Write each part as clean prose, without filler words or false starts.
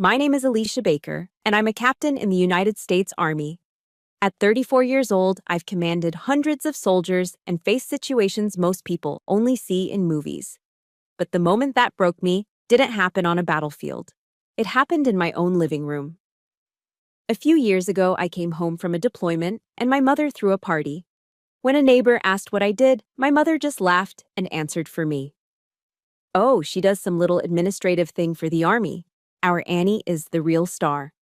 My name is Alicia Baker, and I'm a captain in the United States Army. At 34 years old, I've commanded hundreds of soldiers and faced situations most people only see in movies. But the moment that broke me didn't happen on a battlefield. It happened in my own living room. A few years ago, I came home from a deployment, and my mother threw a party. When a neighbor asked what I did, my mother just laughed and answered for me. "Oh, she does some little administrative thing for the Army. Our Annie is the real star."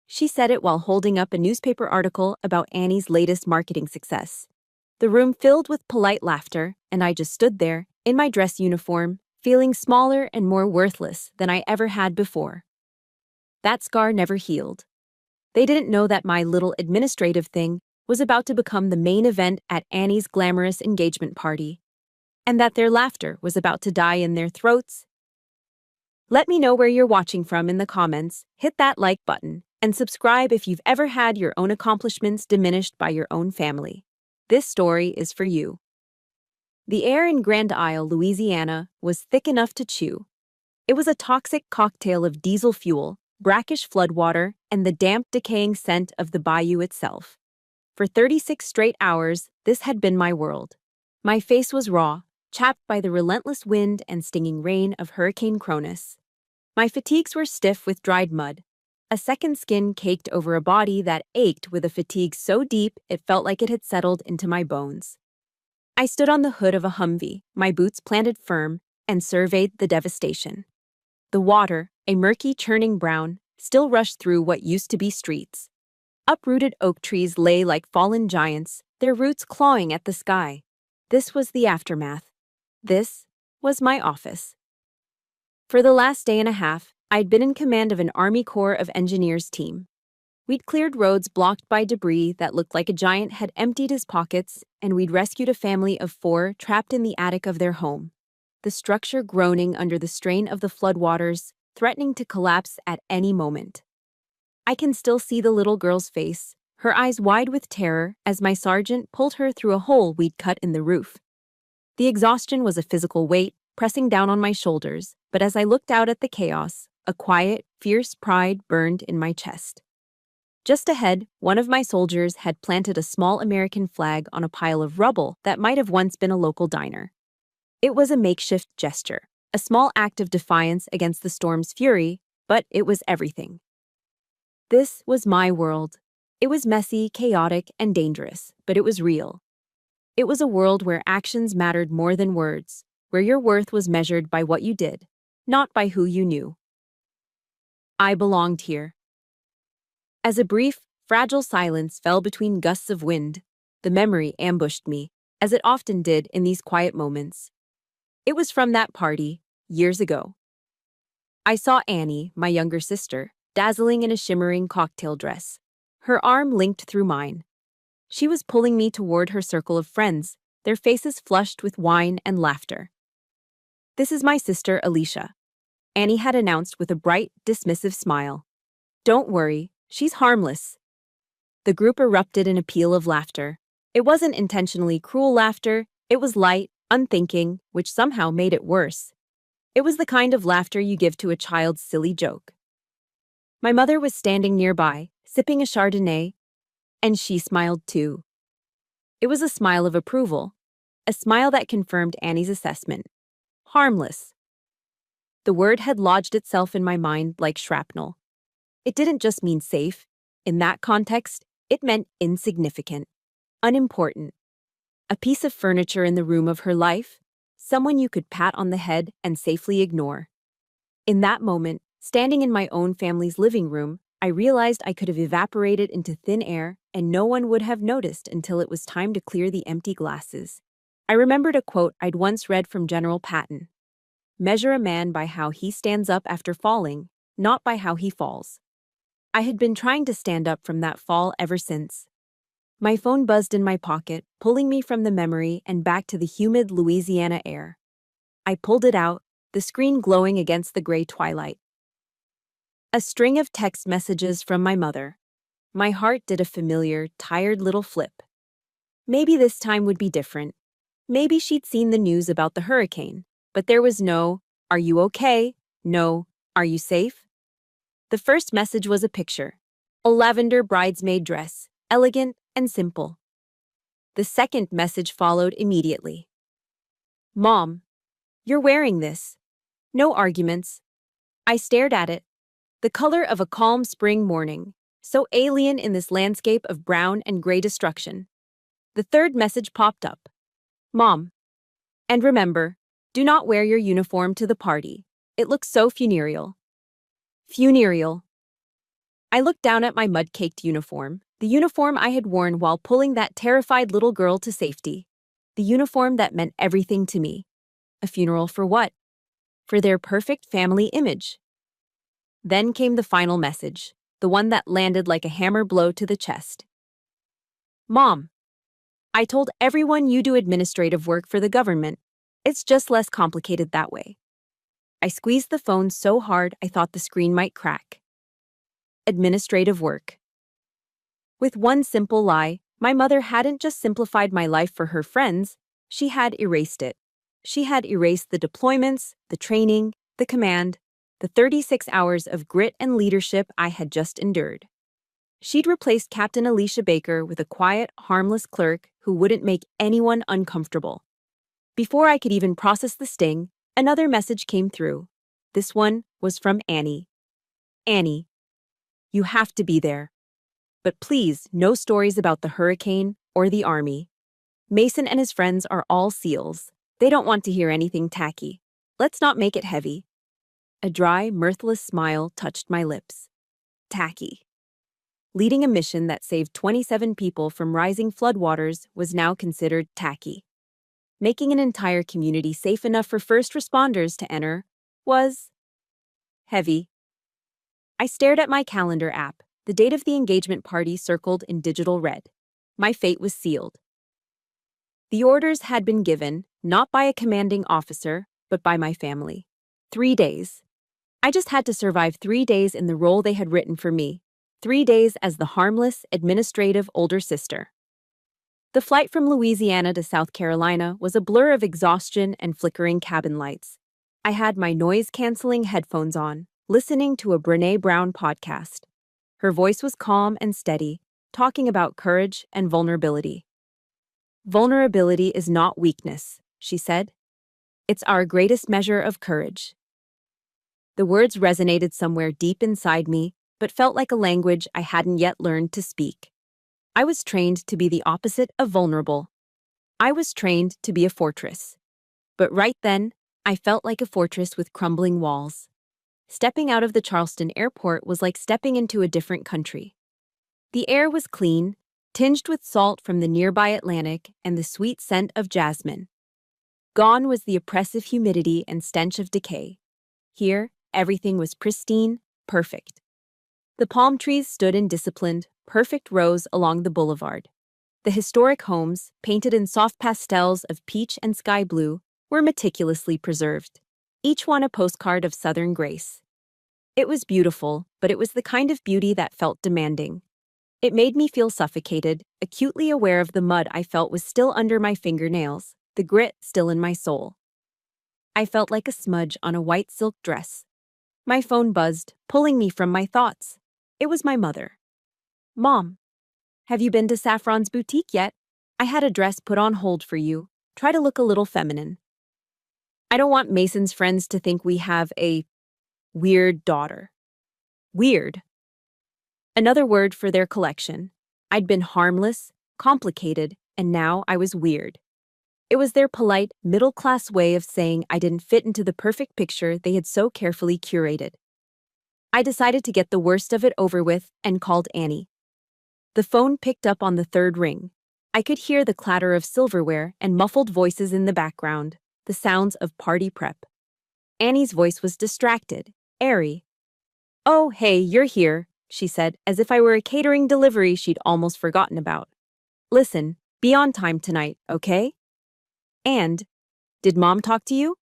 She said it while holding up a newspaper article about Annie's latest marketing success. The room filled with polite laughter, and I just stood there, in my dress uniform, feeling smaller and more worthless than I ever had before. That scar never healed. They didn't know that my little administrative thing was about to become the main event at Annie's glamorous engagement party, and that their laughter was about to die in their throats. Let me know where you're watching from in the comments, hit that like button, and subscribe if you've ever had your own accomplishments diminished by your own family. This story is for you. The air in Grand Isle, Louisiana, was thick enough to chew. It was a toxic cocktail of diesel fuel, brackish floodwater, and the damp, decaying scent of the bayou itself. For 36 straight hours, this had been my world. My face was raw, chapped by the relentless wind and stinging rain of Hurricane Cronus. My fatigues were stiff with dried mud, a second skin caked over a body that ached with a fatigue so deep it felt like it had settled into my bones. I stood on the hood of a Humvee, my boots planted firm, and surveyed the devastation. The water, a murky, churning brown, still rushed through what used to be streets. Uprooted oak trees lay like fallen giants, their roots clawing at the sky. This was the aftermath. This was my office. For the last day and a half, I'd been in command of an Army Corps of Engineers team. We'd cleared roads blocked by debris that looked like a giant had emptied his pockets, and we'd rescued a family of 4 trapped in the attic of their home, the structure groaning under the strain of the floodwaters, threatening to collapse at any moment. I can still see the little girl's face, her eyes wide with terror as my sergeant pulled her through a hole we'd cut in the roof. The exhaustion was a physical weight, pressing down on my shoulders, but as I looked out at the chaos, a quiet, fierce pride burned in my chest. Just ahead, one of my soldiers had planted a small American flag on a pile of rubble that might have once been a local diner. It was a makeshift gesture, a small act of defiance against the storm's fury, but it was everything. This was my world. It was messy, chaotic, and dangerous, but it was real. It was a world where actions mattered more than words, where your worth was measured by what you did, not by who you knew. I belonged here. As a brief, fragile silence fell between gusts of wind, the memory ambushed me, as it often did in these quiet moments. It was from that party, years ago. I saw Annie, my younger sister, dazzling in a shimmering cocktail dress, her arm linked through mine. She was pulling me toward her circle of friends, their faces flushed with wine and laughter. "This is my sister, Alicia," Annie had announced with a bright, dismissive smile. "Don't worry, she's harmless." The group erupted in a peal of laughter. It wasn't intentionally cruel laughter, it was light, unthinking, which somehow made it worse. It was the kind of laughter you give to a child's silly joke. My mother was standing nearby, sipping a Chardonnay, and she smiled too. It was a smile of approval, a smile that confirmed Annie's assessment. Harmless. The word had lodged itself in my mind like shrapnel. It didn't just mean safe. In that context, it meant insignificant, unimportant. A piece of furniture in the room of her life, someone you could pat on the head and safely ignore. In that moment, standing in my own family's living room, I realized I could have evaporated into thin air and no one would have noticed until it was time to clear the empty glasses. I remembered a quote I'd once read from General Patton. "Measure a man by how he stands up after falling, not by how he falls." I had been trying to stand up from that fall ever since. My phone buzzed in my pocket, pulling me from the memory and back to the humid Louisiana air. I pulled it out, the screen glowing against the gray twilight. A string of text messages from my mother. My heart did a familiar, tired little flip. Maybe this time would be different. Maybe she'd seen the news about the hurricane, but there was no, "Are you okay?" No, "Are you safe?" The first message was a picture. A lavender bridesmaid dress, elegant and simple. The second message followed immediately. Mom, you're wearing this. No arguments. I stared at it. The color of a calm spring morning, so alien in this landscape of brown and gray destruction. The third message popped up. Mom. And remember, do not wear your uniform to the party. It looks so funereal. Funereal. I looked down at my mud-caked uniform, the uniform I had worn while pulling that terrified little girl to safety. The uniform that meant everything to me. A funeral for what? For their perfect family image. Then came the final message, the one that landed like a hammer blow to the chest. Mom, I told everyone you do administrative work for the government. It's just less complicated that way. I squeezed the phone so hard I thought the screen might crack. Administrative work. With one simple lie, my mother hadn't just simplified my life for her friends, she had erased it. She had erased the deployments, the training, the command, the 36 hours of grit and leadership I had just endured. She'd replaced Captain Alicia Baker with a quiet, harmless clerk who wouldn't make anyone uncomfortable. Before I could even process the sting, another message came through. This one was from Annie. Annie, you have to be there. But please, no stories about the hurricane or the army. Mason and his friends are all SEALs. They don't want to hear anything tacky. Let's not make it heavy. A dry, mirthless smile touched my lips. Tacky. Leading a mission that saved 27 people from rising floodwaters was now considered tacky. Making an entire community safe enough for first responders to enter was heavy. I stared at my calendar app, the date of the engagement party circled in digital red. My fate was sealed. The orders had been given, not by a commanding officer, but by my family. 3 days. I just had to survive 3 days in the role they had written for me. 3 days as the harmless, administrative older sister. The flight from Louisiana to South Carolina was a blur of exhaustion and flickering cabin lights. I had my noise-canceling headphones on, listening to a Brené Brown podcast. Her voice was calm and steady, talking about courage and vulnerability. Vulnerability is not weakness, she said. It's our greatest measure of courage. The words resonated somewhere deep inside me, but felt like a language I hadn't yet learned to speak. I was trained to be the opposite of vulnerable. I was trained to be a fortress. But right then, I felt like a fortress with crumbling walls. Stepping out of the Charleston airport was like stepping into a different country. The air was clean, tinged with salt from the nearby Atlantic and the sweet scent of jasmine. Gone was the oppressive humidity and stench of decay. Here, everything was pristine, perfect. The palm trees stood in disciplined, perfect rows along the boulevard. The historic homes, painted in soft pastels of peach and sky blue, were meticulously preserved, each one a postcard of Southern grace. It was beautiful, but it was the kind of beauty that felt demanding. It made me feel suffocated, acutely aware of the mud I felt was still under my fingernails, the grit still in my soul. I felt like a smudge on a white silk dress. My phone buzzed, pulling me from my thoughts. It was my mother. Mom, have you been to Saffron's boutique yet? I had a dress put on hold for you. Try to look a little feminine. I don't want Mason's friends to think we have a weird daughter. Weird. Another word for their collection. I'd been harmless, complicated, and now I was weird. It was their polite, middle-class way of saying I didn't fit into the perfect picture they had so carefully curated. I decided to get the worst of it over with and called Annie. The phone picked up on the third ring. I could hear the clatter of silverware and muffled voices in the background, the sounds of party prep. Annie's voice was distracted, airy. "Oh, hey, you're here," she said, as if I were a catering delivery she'd almost forgotten about. "Listen, be on time tonight, okay? And, did Mom talk to you?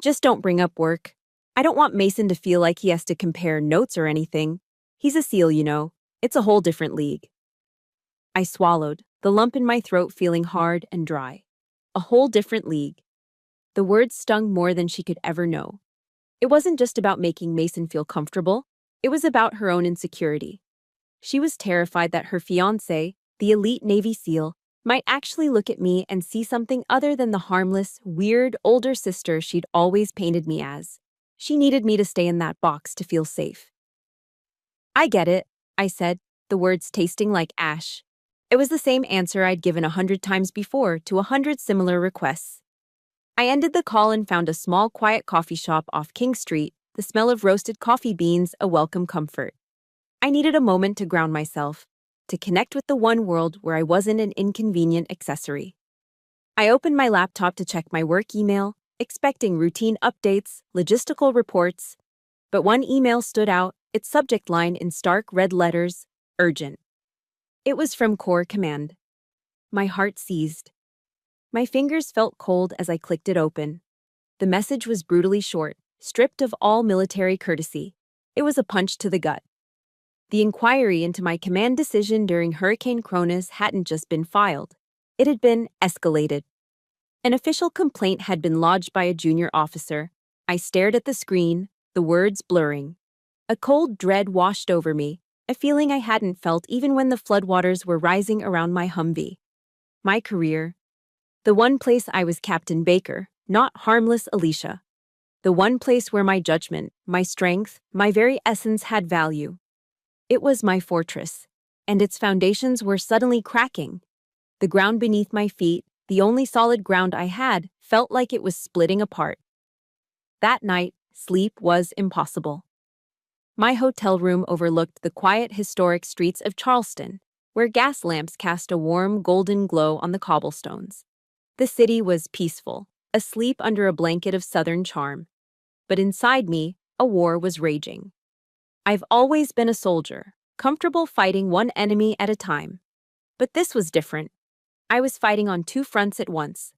Just don't bring up work. I don't want Mason to feel like he has to compare notes or anything. He's a SEAL, you know. It's a whole different league." I swallowed, the lump in my throat feeling hard and dry. A whole different league. The words stung more than she could ever know. It wasn't just about making Mason feel comfortable. It was about her own insecurity. She was terrified that her fiancé, the elite Navy SEAL, might actually look at me and see something other than the harmless, weird older sister she'd always painted me as. She needed me to stay in that box to feel safe. I get it, I said, the words tasting like ash. It was the same answer I'd given 100 times before to 100 similar requests. I ended the call and found a small, quiet coffee shop off King Street, the smell of roasted coffee beans a welcome comfort. I needed a moment to ground myself, to connect with the one world where I wasn't an inconvenient accessory. I opened my laptop to check my work email, expecting routine updates, logistical reports. But one email stood out, its subject line in stark red letters, urgent. It was from Corps Command. My heart seized. My fingers felt cold as I clicked it open. The message was brutally short, stripped of all military courtesy. It was a punch to the gut. The inquiry into my command decision during Hurricane Cronus hadn't just been filed. It had been escalated. An official complaint had been lodged by a junior officer. I stared at the screen, the words blurring. A cold dread washed over me, a feeling I hadn't felt even when the floodwaters were rising around my Humvee. My career. The one place I was Captain Baker, not harmless Alicia. The one place where my judgment, my strength, my very essence had value. It was my fortress, and its foundations were suddenly cracking. The ground beneath my feet, the only solid ground I had, felt like it was splitting apart. That night, sleep was impossible. My hotel room overlooked the quiet, historic streets of Charleston, where gas lamps cast a warm, golden glow on the cobblestones. The city was peaceful, asleep under a blanket of Southern charm. But inside me, a war was raging. I've always been a soldier, comfortable fighting one enemy at a time. But this was different. I was fighting on two fronts at once,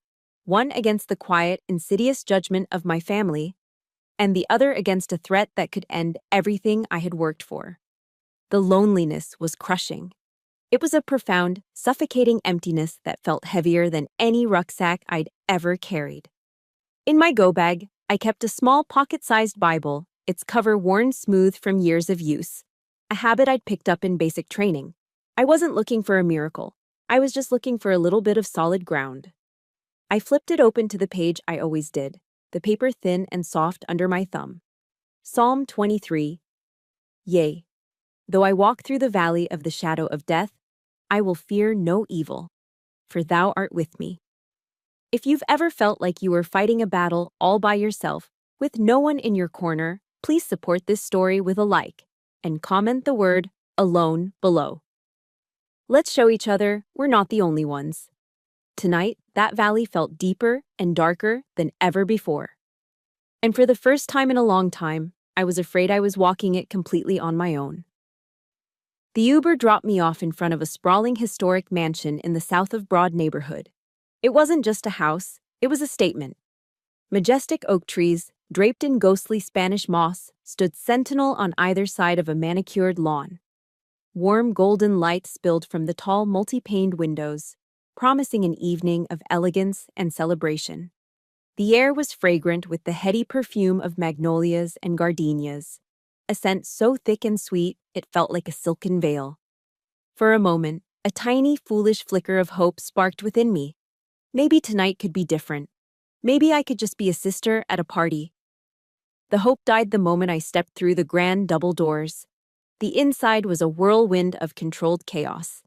one against the quiet, insidious judgment of my family, and the other against a threat that could end everything I had worked for. The loneliness was crushing. It was a profound, suffocating emptiness that felt heavier than any rucksack I'd ever carried. In my go bag, I kept a small pocket-sized Bible, its cover worn smooth from years of use, a habit I'd picked up in basic training. I wasn't looking for a miracle. I was just looking for a little bit of solid ground. I flipped it open to the page I always did, the paper thin and soft under my thumb. Psalm 23. Yea, though I walk through the valley of the shadow of death, I will fear no evil, for thou art with me. If you've ever felt like you were fighting a battle all by yourself, with no one in your corner, please support this story with a like, and comment the word alone below. Let's show each other we're not the only ones. Tonight, that valley felt deeper and darker than ever before. And for the first time in a long time, I was afraid I was walking it completely on my own. The Uber dropped me off in front of a sprawling historic mansion in the South of Broad neighborhood. It wasn't just a house, it was a statement. Majestic oak trees, draped in ghostly Spanish moss, stood sentinel on either side of a manicured lawn. Warm golden light spilled from the tall multi-paned windows, promising an evening of elegance and celebration. The air was fragrant with the heady perfume of magnolias and gardenias, a scent so thick and sweet it felt like a silken veil. For a moment, a tiny, foolish flicker of hope sparked within me. Maybe tonight could be different. Maybe I could just be a sister at a party. The hope died the moment I stepped through the grand double doors. The inside was a whirlwind of controlled chaos.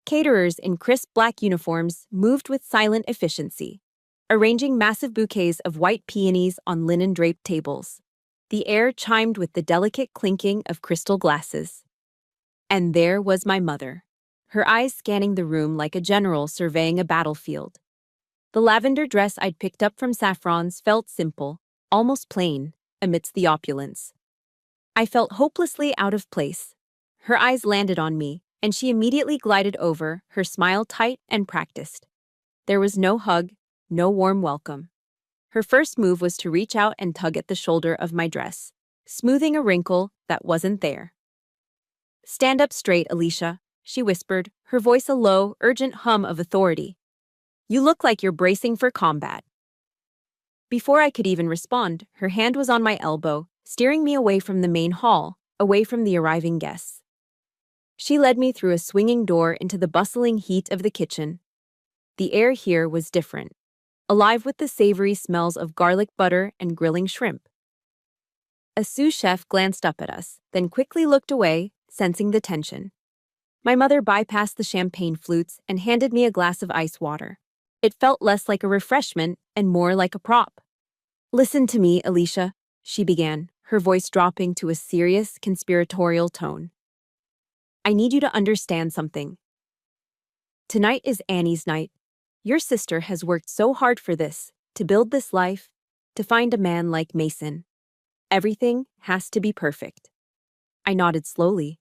Caterers in crisp black uniforms moved with silent efficiency, arranging massive bouquets of white peonies on linen-draped tables. The air chimed with the delicate clinking of crystal glasses. And there was my mother, her eyes scanning the room like a general surveying a battlefield. The lavender dress I'd picked up from Saffron's felt simple, almost plain, amidst the opulence. I felt hopelessly out of place. Her eyes landed on me, and she immediately glided over, her smile tight and practiced. There was no hug, no warm welcome. Her first move was to reach out and tug at the shoulder of my dress, smoothing a wrinkle that wasn't there. "Stand up straight, Alicia," she whispered, her voice a low, urgent hum of authority. "You look like you're bracing for combat." Before I could even respond, her hand was on my elbow, steering me away from the main hall, away from the arriving guests. She led me through a swinging door into the bustling heat of the kitchen. The air here was different, alive with the savory smells of garlic butter and grilling shrimp. A sous chef glanced up at us, then quickly looked away, sensing the tension. My mother bypassed the champagne flutes and handed me a glass of ice water. It felt less like a refreshment and more like a prop. "Listen to me, Alicia," she began, her voice dropping to a serious, conspiratorial tone. "I need you to understand something. Tonight is Annie's night. Your sister has worked so hard for this, to build this life, to find a man like Mason. Everything has to be perfect." I nodded slowly.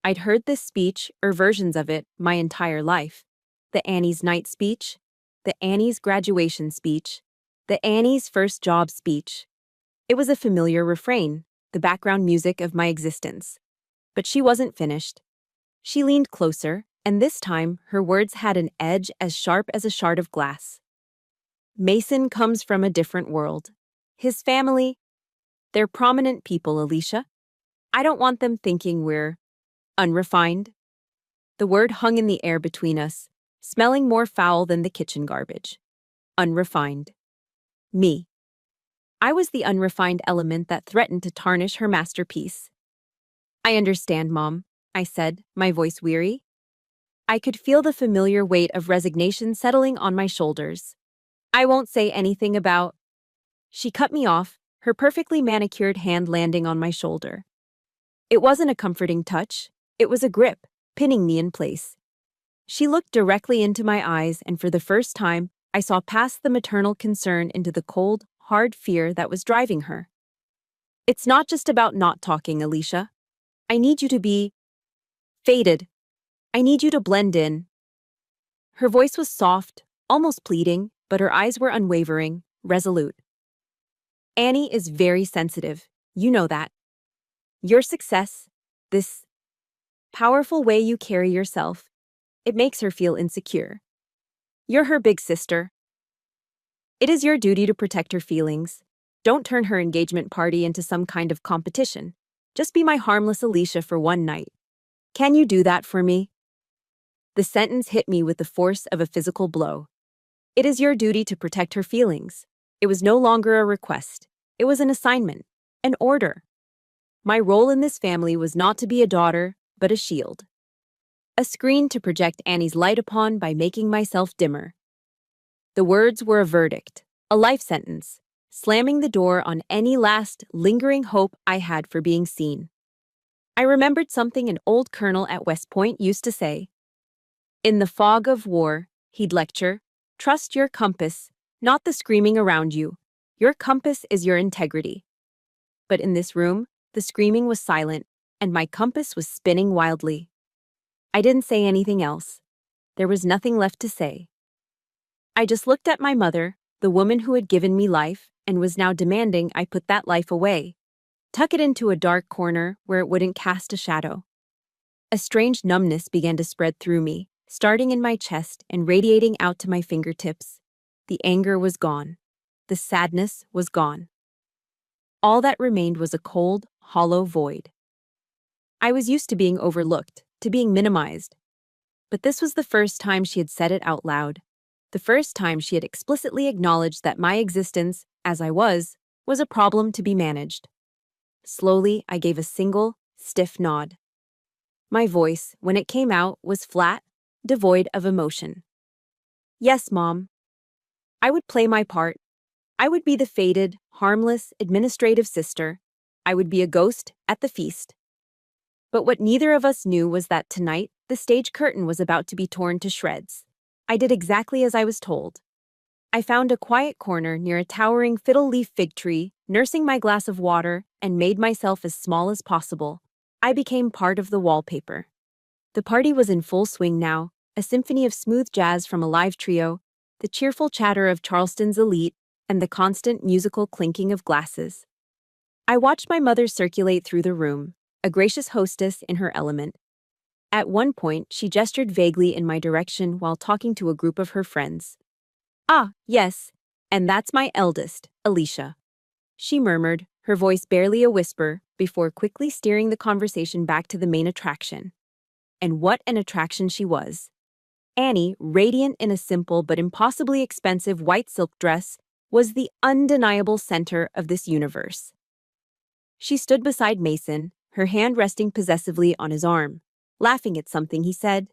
I'd heard this speech, or versions of it, my entire life. The Annie's night speech, the Annie's graduation speech, the Annie's first job speech. It was a familiar refrain, the background music of my existence. But she wasn't finished. She leaned closer, and this time her words had an edge as sharp as a shard of glass. "Mason comes from a different world. His family, they're prominent people, Alicia. I don't want them thinking we're unrefined." The word hung in the air between us, smelling more foul than the kitchen garbage. Unrefined. Me. I was the unrefined element that threatened to tarnish her masterpiece. "I understand, Mom," I said, my voice weary. I could feel the familiar weight of resignation settling on my shoulders. "I won't say anything about—" She cut me off, her perfectly manicured hand landing on my shoulder. It wasn't a comforting touch. It was a grip, pinning me in place. She looked directly into my eyes, and for the first time, I saw past the maternal concern into the cold, hard fear that was driving her. "It's not just about not talking, Alicia. I need you to be faded. I need you to blend in." Her voice was soft, almost pleading, but her eyes were unwavering, resolute. "Annie is very sensitive. You know that. Your success, this powerful way you carry yourself, it makes her feel insecure. You're her big sister. It is your duty to protect her feelings. Don't turn her engagement party into some kind of competition. Just be my harmless Alicia for one night. Can you do that for me?" The sentence hit me with the force of a physical blow. It is your duty to protect her feelings. It was no longer a request. It was an assignment, an order. My role in this family was not to be a daughter, but a shield. A screen to project Annie's light upon by making myself dimmer. The words were a verdict, a life sentence, slamming the door on any last, lingering hope I had for being seen. I remembered something an old colonel at West Point used to say. "In the fog of war," he'd lecture, "trust your compass, not the screaming around you. Your compass is your integrity." But in this room, the screaming was silent, and my compass was spinning wildly. I didn't say anything else. There was nothing left to say. I just looked at my mother, the woman who had given me life, and was now demanding I put that life away, tuck it into a dark corner where it wouldn't cast a shadow. A strange numbness began to spread through me, starting in my chest and radiating out to my fingertips. The anger was gone. The sadness was gone. All that remained was a cold, hollow void. I was used to being overlooked, to being minimized. But this was the first time she had said it out loud. The first time she had explicitly acknowledged that my existence, as I was a problem to be managed. Slowly, I gave a single, stiff nod. My voice, when it came out, was flat, devoid of emotion. "Yes, Mom. I would play my part. I would be the faded, harmless, administrative sister. I would be a ghost at the feast." But what neither of us knew was that tonight, the stage curtain was about to be torn to shreds. I did exactly as I was told. I found a quiet corner near a towering fiddle-leaf fig tree, nursing my glass of water, and made myself as small as possible. I became part of the wallpaper. The party was in full swing now, a symphony of smooth jazz from a live trio, the cheerful chatter of Charleston's elite, and the constant musical clinking of glasses. I watched my mother circulate through the room, a gracious hostess in her element. At one point, she gestured vaguely in my direction while talking to a group of her friends. "Ah, yes, and that's my eldest, Alicia," she murmured, her voice barely a whisper before quickly steering the conversation back to the main attraction. And what an attraction she was. Annie, radiant in a simple but impossibly expensive white silk dress, was the undeniable center of this universe. She stood beside Mason, her hand resting possessively on his arm, laughing at something he said.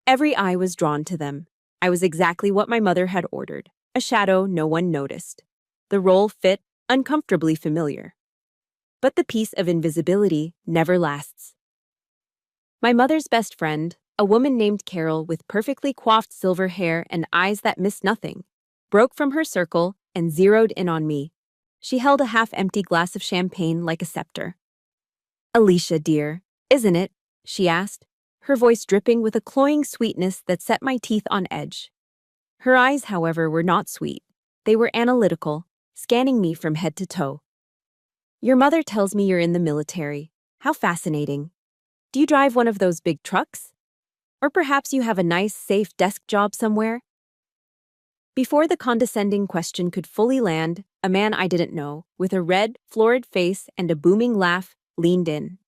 Every eye was drawn to them. I was exactly what my mother had ordered, a shadow no one noticed. The role fit uncomfortably familiar. But the peace of invisibility never lasts. My mother's best friend, a woman named Carol with perfectly coiffed silver hair and eyes that missed nothing, broke from her circle and zeroed in on me. She held a half-empty glass of champagne like a scepter. "Alicia, dear, isn't it?" she asked, her voice dripping with a cloying sweetness that set my teeth on edge. Her eyes, however, were not sweet. They were analytical, scanning me from head to toe. "Your mother tells me you're in the military. How fascinating. Do you drive one of those big trucks? Or perhaps you have a nice, safe desk job somewhere?" Before the condescending question could fully land, a man I didn't know, with a red, florid face and a booming laugh, leaned in.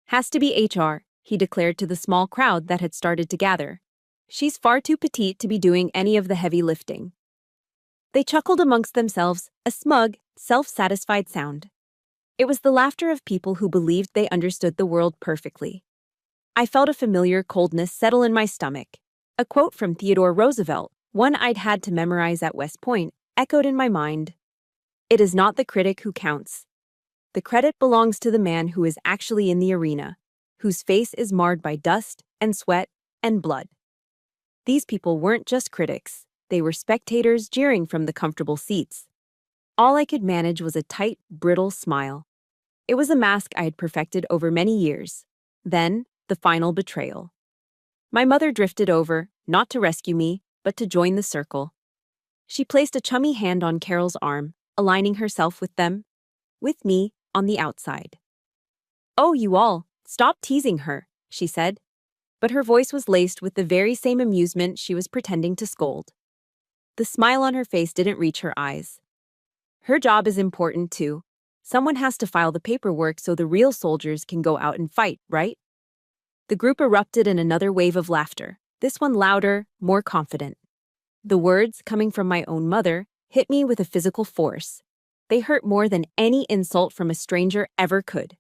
"Has to be HR," he declared to the small crowd that had started to gather. "She's far too petite to be doing any of the heavy lifting." They chuckled amongst themselves, a smug, self-satisfied sound. It was the laughter of people who believed they understood the world perfectly. I felt a familiar coldness settle in my stomach. A quote from Theodore Roosevelt, one I'd had to memorize at West Point, echoed in my mind. "It is not the critic who counts. The credit belongs to the man who is actually in the arena, whose face is marred by dust and sweat and blood." These people weren't just critics. They were spectators jeering from the comfortable seats. All I could manage was a tight, brittle smile. It was a mask I had perfected over many years. Then, the final betrayal. My mother drifted over, not to rescue me, but to join the circle. She placed a chummy hand on Carol's arm, aligning herself with them, with me on the outside. "Oh, you all, stop teasing her," she said. But her voice was laced with the very same amusement she was pretending to scold. The smile on her face didn't reach her eyes. "Her job is important too. Someone has to file the paperwork so the real soldiers can go out and fight, right?" The group erupted in another wave of laughter, this one louder, more confident. The words, coming from my own mother, hit me with a physical force. They hurt more than any insult from a stranger ever could.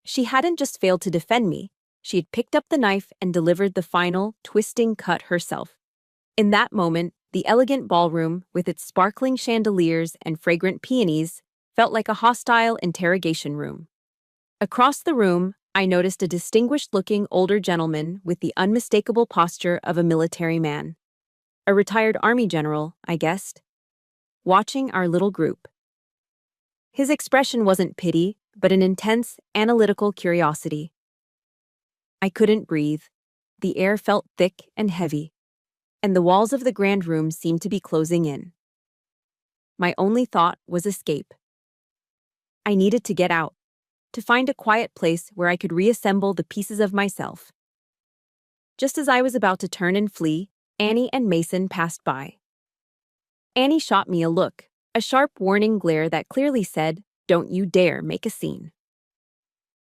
She hadn't just failed to defend me, she had picked up the knife and delivered the final, twisting cut herself. In that moment, the elegant ballroom, with its sparkling chandeliers and fragrant peonies, felt like a hostile interrogation room. Across the room, I noticed a distinguished-looking older gentleman with the unmistakable posture of a military man. A retired army general, I guessed, watching our little group. His expression wasn't pity, but an intense, analytical curiosity. I couldn't breathe. The air felt thick and heavy, and the walls of the grand room seemed to be closing in. My only thought was escape. I needed to get out, to find a quiet place where I could reassemble the pieces of myself. Just as I was about to turn and flee, Annie and Mason passed by. Annie shot me a look, a sharp warning glare that clearly said, "Don't you dare make a scene."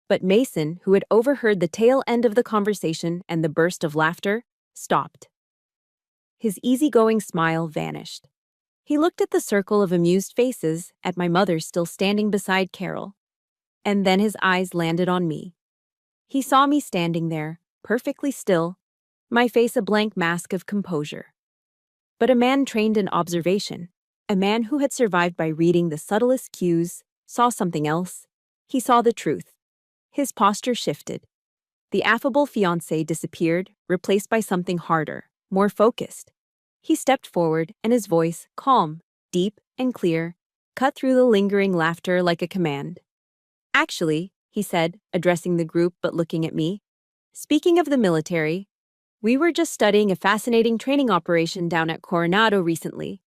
But Mason, who had overheard the tail end of the conversation and the burst of laughter, stopped. His easygoing smile vanished. He looked at the circle of amused faces, at my mother still standing beside Carol. And then his eyes landed on me. He saw me standing there, perfectly still, my face a blank mask of composure. But a man trained in observation, a man who had survived by reading the subtlest cues, saw something else. He saw the truth. His posture shifted. The affable fiancé disappeared, replaced by something harder, more focused. He stepped forward, and his voice, calm, deep, and clear, cut through the lingering laughter like a command. "Actually," he said, addressing the group but looking at me, "speaking of the military, we were just studying a fascinating training operation down at Coronado recently."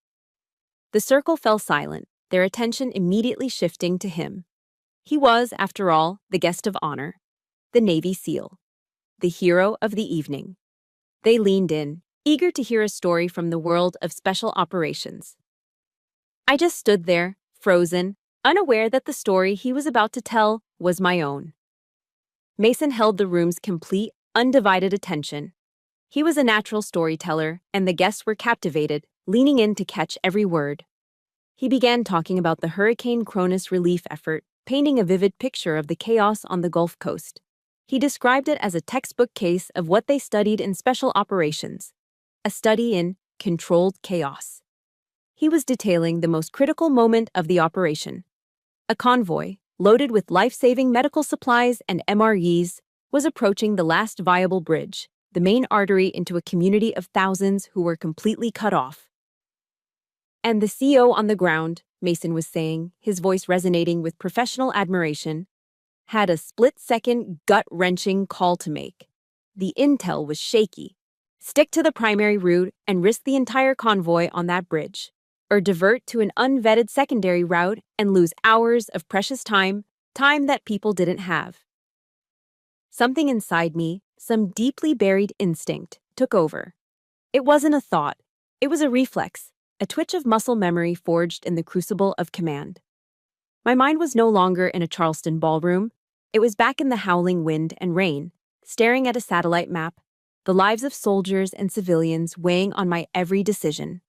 The circle fell silent, their attention immediately shifting to him. He was, after all, the guest of honor, the Navy SEAL, the hero of the evening. They leaned in, eager to hear a story from the world of special operations. I just stood there, frozen, unaware that the story he was about to tell was my own. Mason held the room's complete, undivided attention. He was a natural storyteller, and the guests were captivated, leaning in to catch every word. He began talking about the Hurricane Cronus relief effort, painting a vivid picture of the chaos on the Gulf Coast. He described it as a textbook case of what they studied in special operations, a study in controlled chaos. He was detailing the most critical moment of the operation. A convoy, loaded with life-saving medical supplies and MREs, was approaching the last viable bridge, the main artery into a community of thousands who were completely cut off. And the CO on the ground, Mason was saying, his voice resonating with professional admiration, had a split-second, gut-wrenching call to make. The intel was shaky. Stick to the primary route and risk the entire convoy on that bridge, or divert to an unvetted secondary route and lose hours of precious time that people didn't have. Something inside me, some deeply buried instinct, took over. It wasn't a thought. It was a reflex, a twitch of muscle memory forged in the crucible of command. My mind was no longer in a Charleston ballroom. It was back in the howling wind and rain, staring at a satellite map, the lives of soldiers and civilians weighing on my every decision.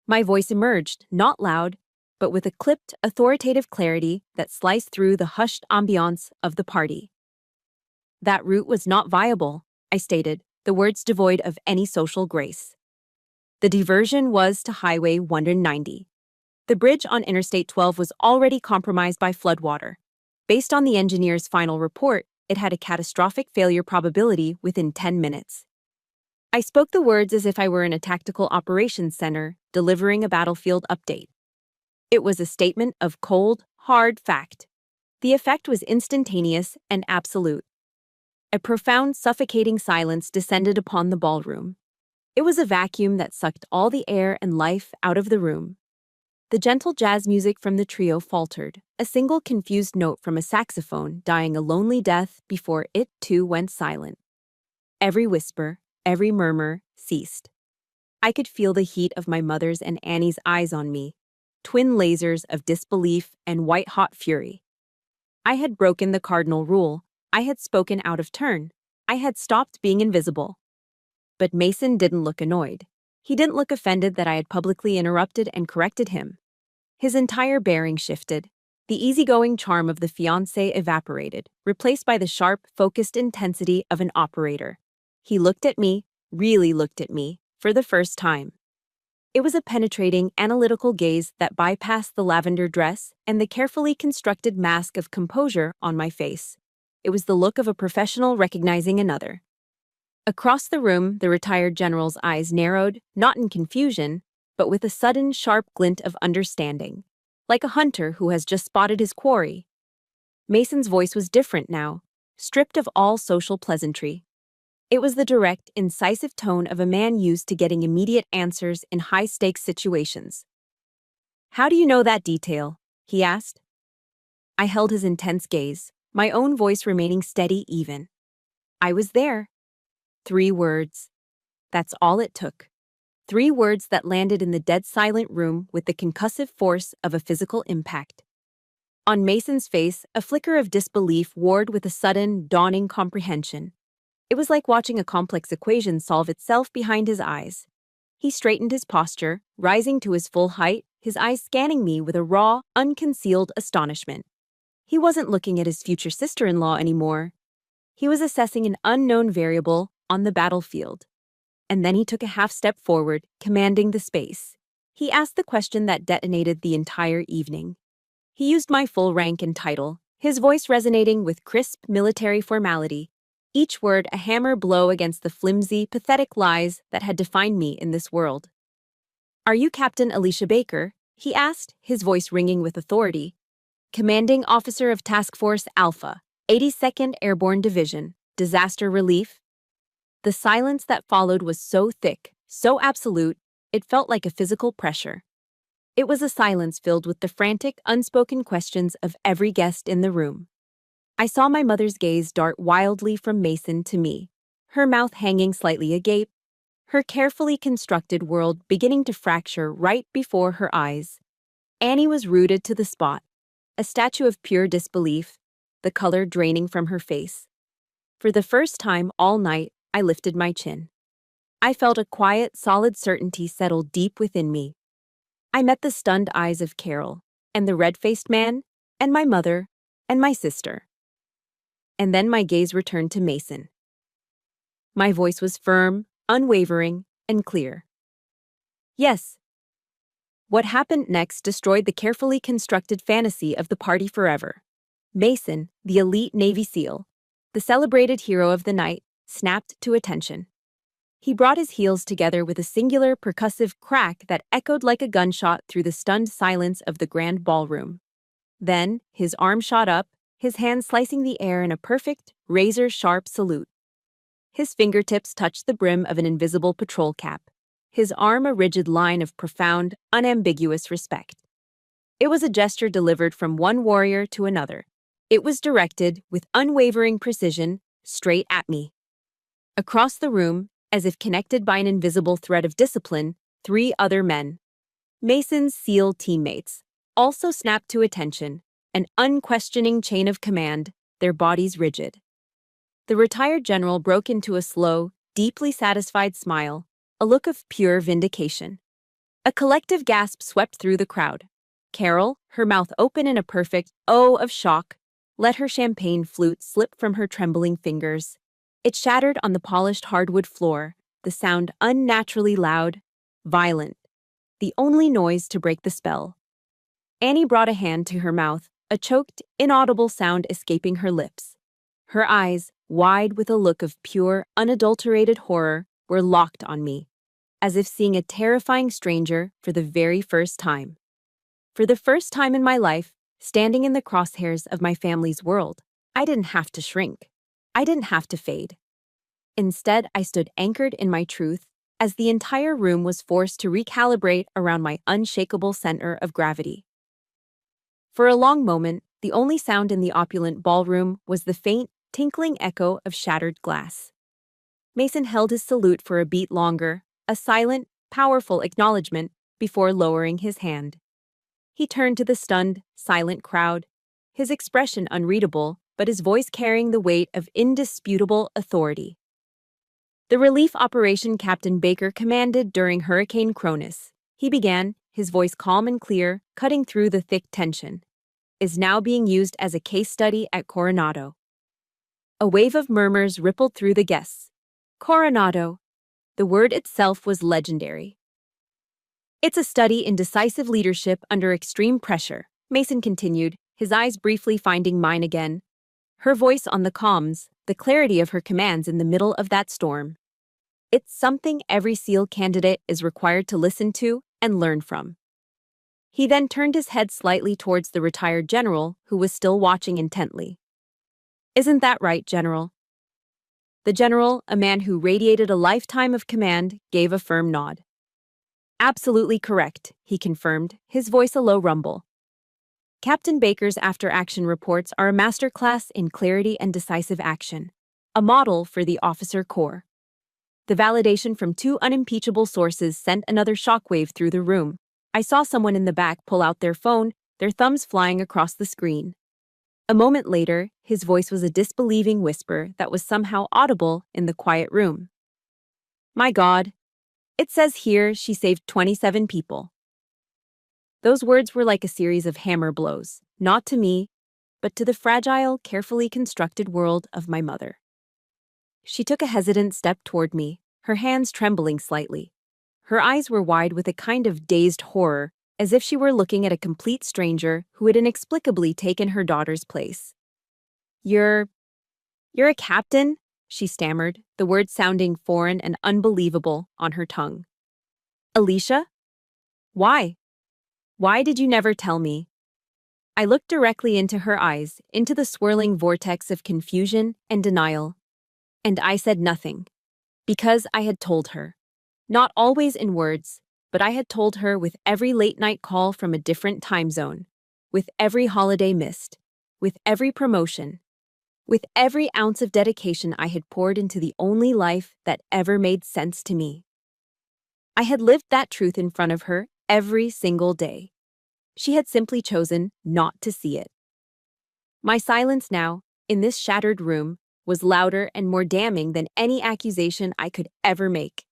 My voice emerged, not loud, but with a clipped, authoritative clarity that sliced through the hushed ambiance of the party. That route was not viable, I stated, the words devoid of any social grace. The diversion was to Highway 190. The bridge on Interstate 12 was already compromised by floodwater. Based on the engineer's final report, it had a catastrophic failure probability within 10 minutes. I spoke the words as if I were in a tactical operations center delivering a battlefield update. It was a statement of cold, hard fact. The effect was instantaneous and absolute. A profound, suffocating silence descended upon the ballroom. It was a vacuum that sucked all the air and life out of the room. The gentle jazz music from the trio faltered, a single confused note from a saxophone dying a lonely death before it too went silent. Every whisper, every murmur ceased. I could feel the heat of my mother's and Annie's eyes on me, twin lasers of disbelief and white-hot fury. I had broken the cardinal rule. I had spoken out of turn. I had stopped being invisible. But Mason didn't look annoyed. He didn't look offended that I had publicly interrupted and corrected him. His entire bearing shifted. The easygoing charm of the fiancé evaporated, replaced by the sharp, focused intensity of an operator. He looked at me, really looked at me, for the first time. It was a penetrating, analytical gaze that bypassed the lavender dress and the carefully constructed mask of composure on my face. It was the look of a professional recognizing another. Across the room, the retired general's eyes narrowed, not in confusion, but with a sudden, sharp glint of understanding, like a hunter who has just spotted his quarry. Mason's voice was different now, stripped of all social pleasantry. It was the direct, incisive tone of a man used to getting immediate answers in high-stakes situations. "How do you know that detail?" he asked. I held his intense gaze, my own voice remaining steady even. I was there. 3 words. That's all it took. 3 words that landed in the dead silent room with the concussive force of a physical impact. On Mason's face, a flicker of disbelief warred with a sudden, dawning comprehension. It was like watching a complex equation solve itself behind his eyes. He straightened his posture, rising to his full height, his eyes scanning me with a raw, unconcealed astonishment. He wasn't looking at his future sister-in-law anymore. He was assessing an unknown variable on the battlefield. And then he took a half-step forward, commanding the space. He asked the question that detonated the entire evening. He used my full rank and title, his voice resonating with crisp military formality, each word a hammer blow against the flimsy, pathetic lies that had defined me in this world. "Are you Captain Alicia Baker?" he asked, his voice ringing with authority. "Commanding Officer of Task Force Alpha, 82nd Airborne Division, Disaster Relief?" The silence that followed was so thick, so absolute, it felt like a physical pressure. It was a silence filled with the frantic, unspoken questions of every guest in the room. I saw my mother's gaze dart wildly from Mason to me, her mouth hanging slightly agape, her carefully constructed world beginning to fracture right before her eyes. Annie was rooted to the spot. a statue of pure disbelief, the color draining from her face. For the first time all night, I lifted my chin. I felt a quiet, solid certainty settle deep within me. I met the stunned eyes of Carol, and the red-faced man, and my mother, and my sister. And then my gaze returned to Mason. My voice was firm, unwavering, and clear. Yes. What happened next destroyed the carefully constructed fantasy of the party forever. Mason, the elite Navy SEAL, the celebrated hero of the night, snapped to attention. He brought his heels together with a singular percussive crack that echoed like a gunshot through the stunned silence of the grand ballroom. Then, his arm shot up, his hand slicing the air in a perfect, razor-sharp salute. His fingertips touched the brim of an invisible patrol cap, his arm a rigid line of profound, unambiguous respect. It was a gesture delivered from one warrior to another. It was directed, with unwavering precision, straight at me. Across the room, as if connected by an invisible thread of discipline, 3 other men, Mason's SEAL teammates, also snapped to attention, an unquestioning chain of command, their bodies rigid. The retired general broke into a slow, deeply satisfied smile, a look of pure vindication. A collective gasp swept through the crowd. Carol, her mouth open in a perfect O of shock, let her champagne flute slip from her trembling fingers. It shattered on the polished hardwood floor, the sound unnaturally loud, violent, the only noise to break the spell. Annie brought a hand to her mouth, a choked, inaudible sound escaping her lips. Her eyes, wide with a look of pure, unadulterated horror, were locked on me, as if seeing a terrifying stranger for the very first time. For the first time in my life, standing in the crosshairs of my family's world, I didn't have to shrink. I didn't have to fade. Instead, I stood anchored in my truth, as the entire room was forced to recalibrate around my unshakable center of gravity. For a long moment, the only sound in the opulent ballroom was the faint, tinkling echo of shattered glass. Mason held his salute for a beat longer, a silent, powerful acknowledgement, before lowering his hand. He turned to the stunned, silent crowd, his expression unreadable, but his voice carrying the weight of indisputable authority. The relief operation Captain Baker commanded during Hurricane Cronus, he began, his voice calm and clear, cutting through the thick tension, is now being used as a case study at Coronado. A wave of murmurs rippled through the guests. Coronado. The word itself was legendary. It's a study in decisive leadership under extreme pressure, Mason continued, his eyes briefly finding mine again. Her voice on the comms, the clarity of her commands in the middle of that storm. It's something every SEAL candidate is required to listen to and learn from. He then turned his head slightly towards the retired general, who was still watching intently. Isn't that right, General? The general, a man who radiated a lifetime of command, gave a firm nod. Absolutely correct, he confirmed, his voice a low rumble. Captain Baker's after-action reports are a masterclass in clarity and decisive action, a model for the officer corps. The validation from 2 unimpeachable sources sent another shockwave through the room. I saw someone in the back pull out their phone, their thumbs flying across the screen. A moment later, his voice was a disbelieving whisper that was somehow audible in the quiet room. My God. It says here she saved 27 people. Those words were like a series of hammer blows, not to me, but to the fragile, carefully constructed world of my mother. She took a hesitant step toward me, her hands trembling slightly. Her eyes were wide with a kind of dazed horror, as if she were looking at a complete stranger who had inexplicably taken her daughter's place. You're a captain? She stammered, the words sounding foreign and unbelievable on her tongue. Alicia? Why? Why did you never tell me? I looked directly into her eyes, into the swirling vortex of confusion and denial. And I said nothing. Because I had told her. Not always in words, but I had told her with every late-night call from a different time zone, with every holiday missed, with every promotion, with every ounce of dedication I had poured into the only life that ever made sense to me. I had lived that truth in front of her every single day. She had simply chosen not to see it. My silence now, in this shattered room, was louder and more damning than any accusation I could ever make.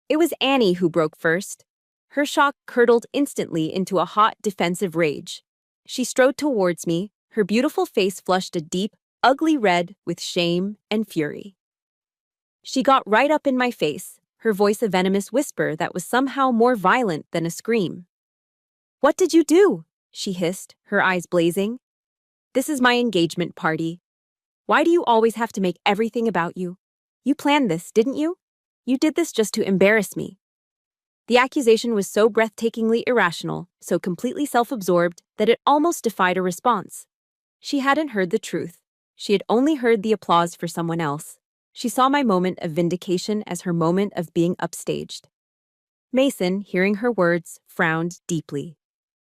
It was Annie who broke first. Her shock curdled instantly into a hot, defensive rage. She strode towards me, her beautiful face flushed a deep, ugly red with shame and fury. She got right up in my face, her voice a venomous whisper that was somehow more violent than a scream. "What did you do?" she hissed, her eyes blazing. "This is my engagement party. Why do you always have to make everything about you? You planned this, didn't you? You did this just to embarrass me." The accusation was so breathtakingly irrational, so completely self-absorbed, that it almost defied a response. She hadn't heard the truth. She had only heard the applause for someone else. She saw my moment of vindication as her moment of being upstaged. Mason, hearing her words, frowned deeply.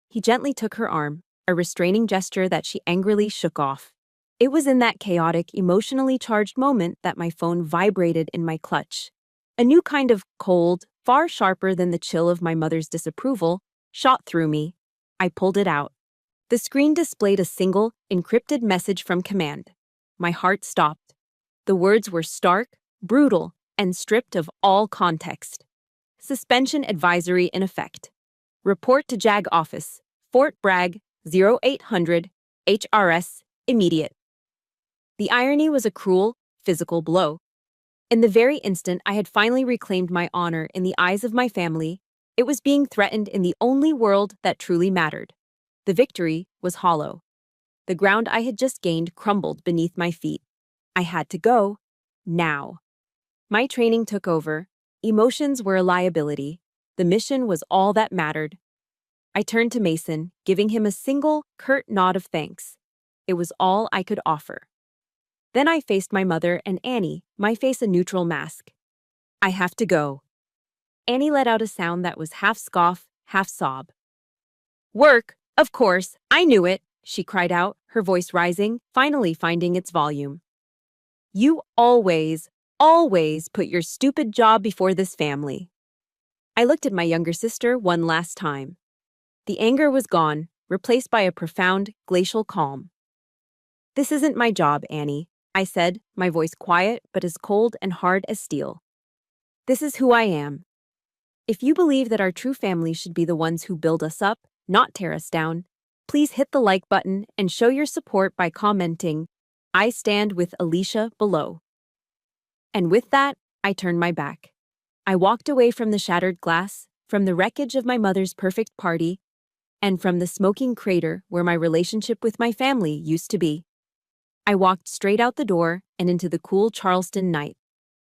He gently took her arm, a restraining gesture that she angrily shook off. It was in that chaotic, emotionally charged moment that my phone vibrated in my clutch. A new kind of cold, far sharper than the chill of my mother's disapproval, shot through me. I pulled it out. The screen displayed a single, encrypted message from command. My heart stopped. The words were stark, brutal, and stripped of all context. Suspension advisory in effect. Report to JAG office, Fort Bragg, 0800, HRS, immediate. The irony was a cruel, physical blow. In the very instant I had finally reclaimed my honor in the eyes of my family, it was being threatened in the only world that truly mattered. The victory was hollow. The ground I had just gained crumbled beneath my feet. I had to go, now. My training took over. Emotions were a liability. The mission was all that mattered. I turned to Mason, giving him a single, curt nod of thanks. It was all I could offer. Then I faced my mother and Annie, my face a neutral mask. "I have to go." Annie let out a sound that was half scoff, half sob. "Work, of course, I knew it," she cried out, her voice rising, finally finding its volume. "You always put your stupid job before this family." I looked at my younger sister one last time. The anger was gone, replaced by a profound, glacial calm. "This isn't my job, Annie," I said, my voice quiet but as cold and hard as steel. "This is who I am. If you believe that our true family should be the ones who build us up, not tear us down, please hit the like button and show your support by commenting, 'I stand with Alicia,' below." And with that, I turned my back. I walked away from the shattered glass, from the wreckage of my mother's perfect party, and from the smoking crater where my relationship with my family used to be. I walked straight out the door and into the cool Charleston night,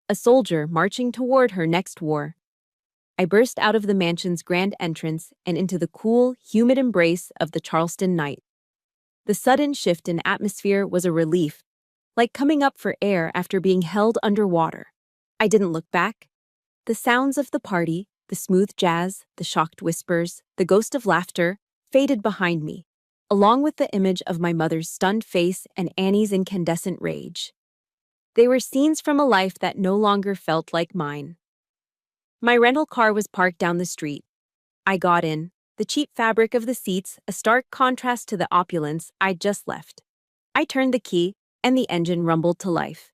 a soldier marching toward her next war. I burst out of the mansion's grand entrance and into the cool, humid embrace of the Charleston night. The sudden shift in atmosphere was a relief, like coming up for air after being held underwater. I didn't look back. The sounds of the party, the smooth jazz, the shocked whispers, the ghost of laughter, faded behind me, along with the image of my mother's stunned face and Annie's incandescent rage. They were scenes from a life that no longer felt like mine. My rental car was parked down the street. I got in, the cheap fabric of the seats a stark contrast to the opulence I'd just left. I turned the key, and the engine rumbled to life.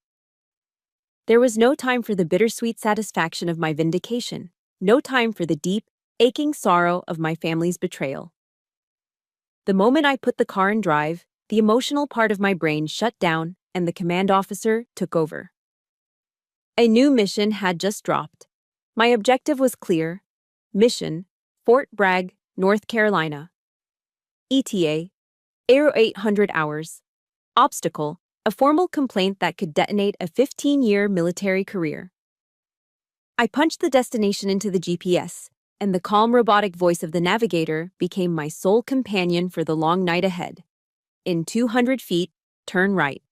There was no time for the bittersweet satisfaction of my vindication, no time for the deep, aching sorrow of my family's betrayal. The moment I put the car in drive, the emotional part of my brain shut down and the command officer took over. A new mission had just dropped. My objective was clear. Mission, Fort Bragg, North Carolina. ETA, 800 hours. Obstacle, a formal complaint that could detonate a 15-year military career. I punched the destination into the GPS, and the calm robotic voice of the navigator became my sole companion for the long night ahead. In 200 feet, turn right.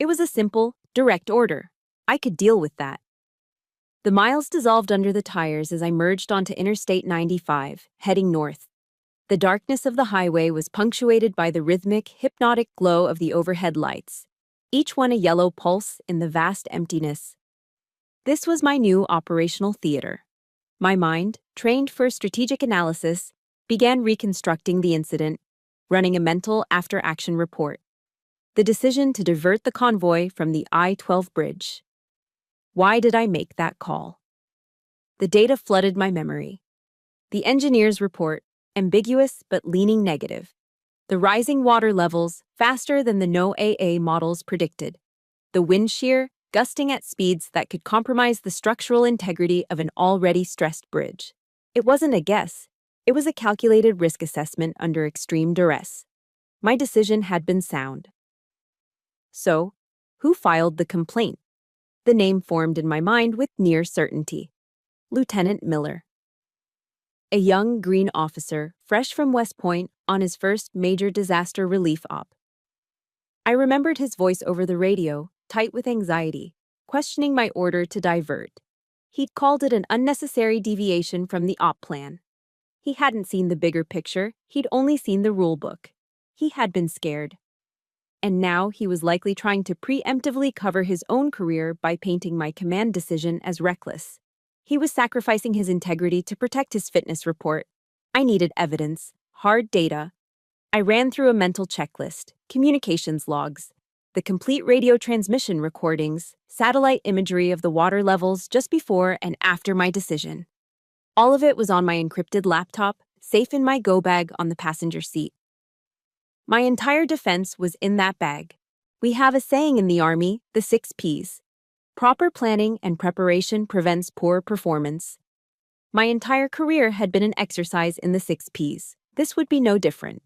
It was a simple, direct order. I could deal with that. The miles dissolved under the tires as I merged onto Interstate 95, heading north. The darkness of the highway was punctuated by the rhythmic, hypnotic glow of the overhead lights, each one a yellow pulse in the vast emptiness. This was my new operational theater. My mind, trained for strategic analysis, began reconstructing the incident, running a mental after-action report. The decision to divert the convoy from the I-12 bridge. Why did I make that call? The data flooded my memory. The engineer's report, ambiguous but leaning negative. The rising water levels, faster than the NOAA models predicted. The wind shear, gusting at speeds that could compromise the structural integrity of an already stressed bridge. It wasn't a guess. It was a calculated risk assessment under extreme duress. My decision had been sound. So, who filed the complaint? The name formed in my mind with near certainty. Lieutenant Miller. A young Green officer, fresh from West Point on his first major disaster relief op. I remembered his voice over the radio, tight with anxiety, questioning my order to divert. He'd called it an unnecessary deviation from the op plan. He hadn't seen the bigger picture, he'd only seen the rulebook. He had been scared. And now he was likely trying to preemptively cover his own career by painting my command decision as reckless. He was sacrificing his integrity to protect his fitness report. I needed evidence, hard data. I ran through a mental checklist, communications logs, the complete radio transmission recordings, satellite imagery of the water levels just before and after my decision. All of it was on my encrypted laptop, safe in my go bag on the passenger seat. My entire defense was in that bag. We have a saying in the Army, the 6 Ps. Proper planning and preparation prevents poor performance. My entire career had been an exercise in the 6 Ps. This would be no different.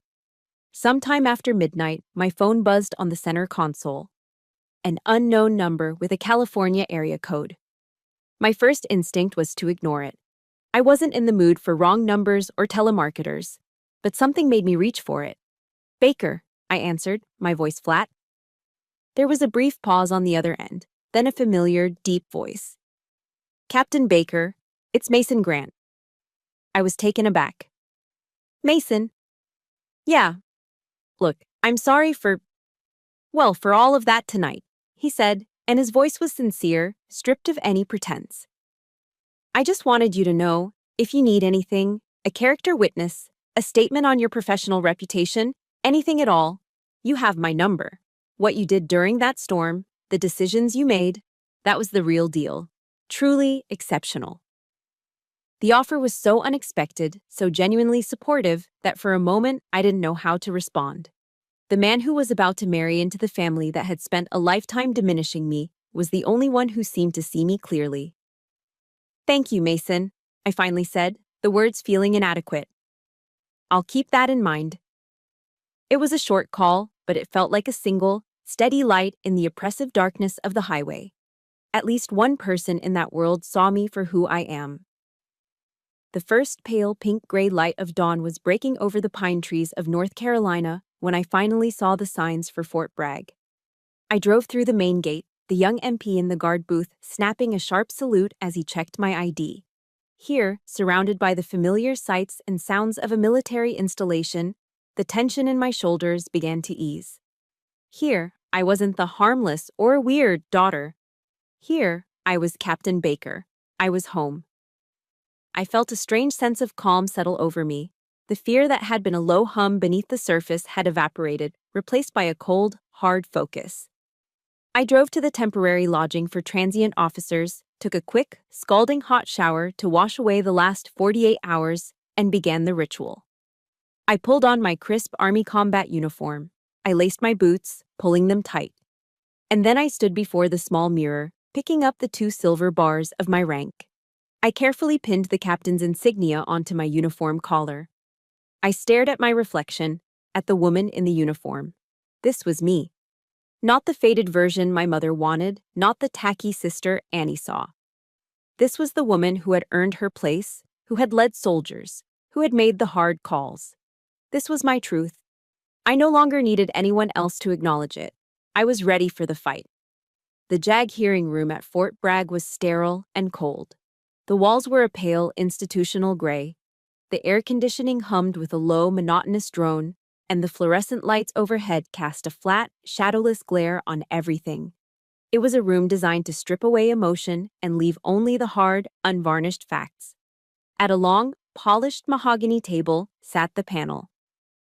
Sometime after midnight, my phone buzzed on the center console. An unknown number with a California area code. My first instinct was to ignore it. I wasn't in the mood for wrong numbers or telemarketers, but something made me reach for it. Baker, I answered, my voice flat. There was a brief pause on the other end, then a familiar, deep voice. Captain Baker, it's Mason Grant. I was taken aback. Mason? Yeah. Look, I'm sorry for all of that tonight, he said, and his voice was sincere, stripped of any pretense. I just wanted you to know, if you need anything, a character witness, a statement on your professional reputation, anything at all, you have my number. What you did during that storm, the decisions you made, that was the real deal. Truly exceptional. The offer was so unexpected, so genuinely supportive, that for a moment I didn't know how to respond. The man who was about to marry into the family that had spent a lifetime diminishing me was the only one who seemed to see me clearly. Thank you, Mason, I finally said, the words feeling inadequate. I'll keep that in mind. It was a short call, but it felt like a single, steady light in the oppressive darkness of the highway. At least one person in that world saw me for who I am. The first pale pink-gray light of dawn was breaking over the pine trees of North Carolina when I finally saw the signs for Fort Bragg. I drove through the main gate, the young MP in the guard booth snapping a sharp salute as he checked my ID. Here, surrounded by the familiar sights and sounds of a military installation, the tension in my shoulders began to ease. Here, I wasn't the harmless or weird daughter. Here, I was Captain Baker. I was home. I felt a strange sense of calm settle over me. The fear that had been a low hum beneath the surface had evaporated, replaced by a cold, hard focus. I drove to the temporary lodging for transient officers, took a quick, scalding hot shower to wash away the last 48 hours, and began the ritual. I pulled on my crisp Army combat uniform. I laced my boots, pulling them tight. And then I stood before the small mirror, picking up the 2 silver bars of my rank. I carefully pinned the captain's insignia onto my uniform collar. I stared at my reflection, at the woman in the uniform. This was me. Not the faded version my mother wanted, not the tacky sister Annie saw. This was the woman who had earned her place, who had led soldiers, who had made the hard calls. This was my truth. I no longer needed anyone else to acknowledge it. I was ready for the fight. The JAG hearing room at Fort Bragg was sterile and cold. The walls were a pale, institutional gray. The air conditioning hummed with a low, monotonous drone, and the fluorescent lights overhead cast a flat, shadowless glare on everything. It was a room designed to strip away emotion and leave only the hard, unvarnished facts. At a long, polished mahogany table sat the panel.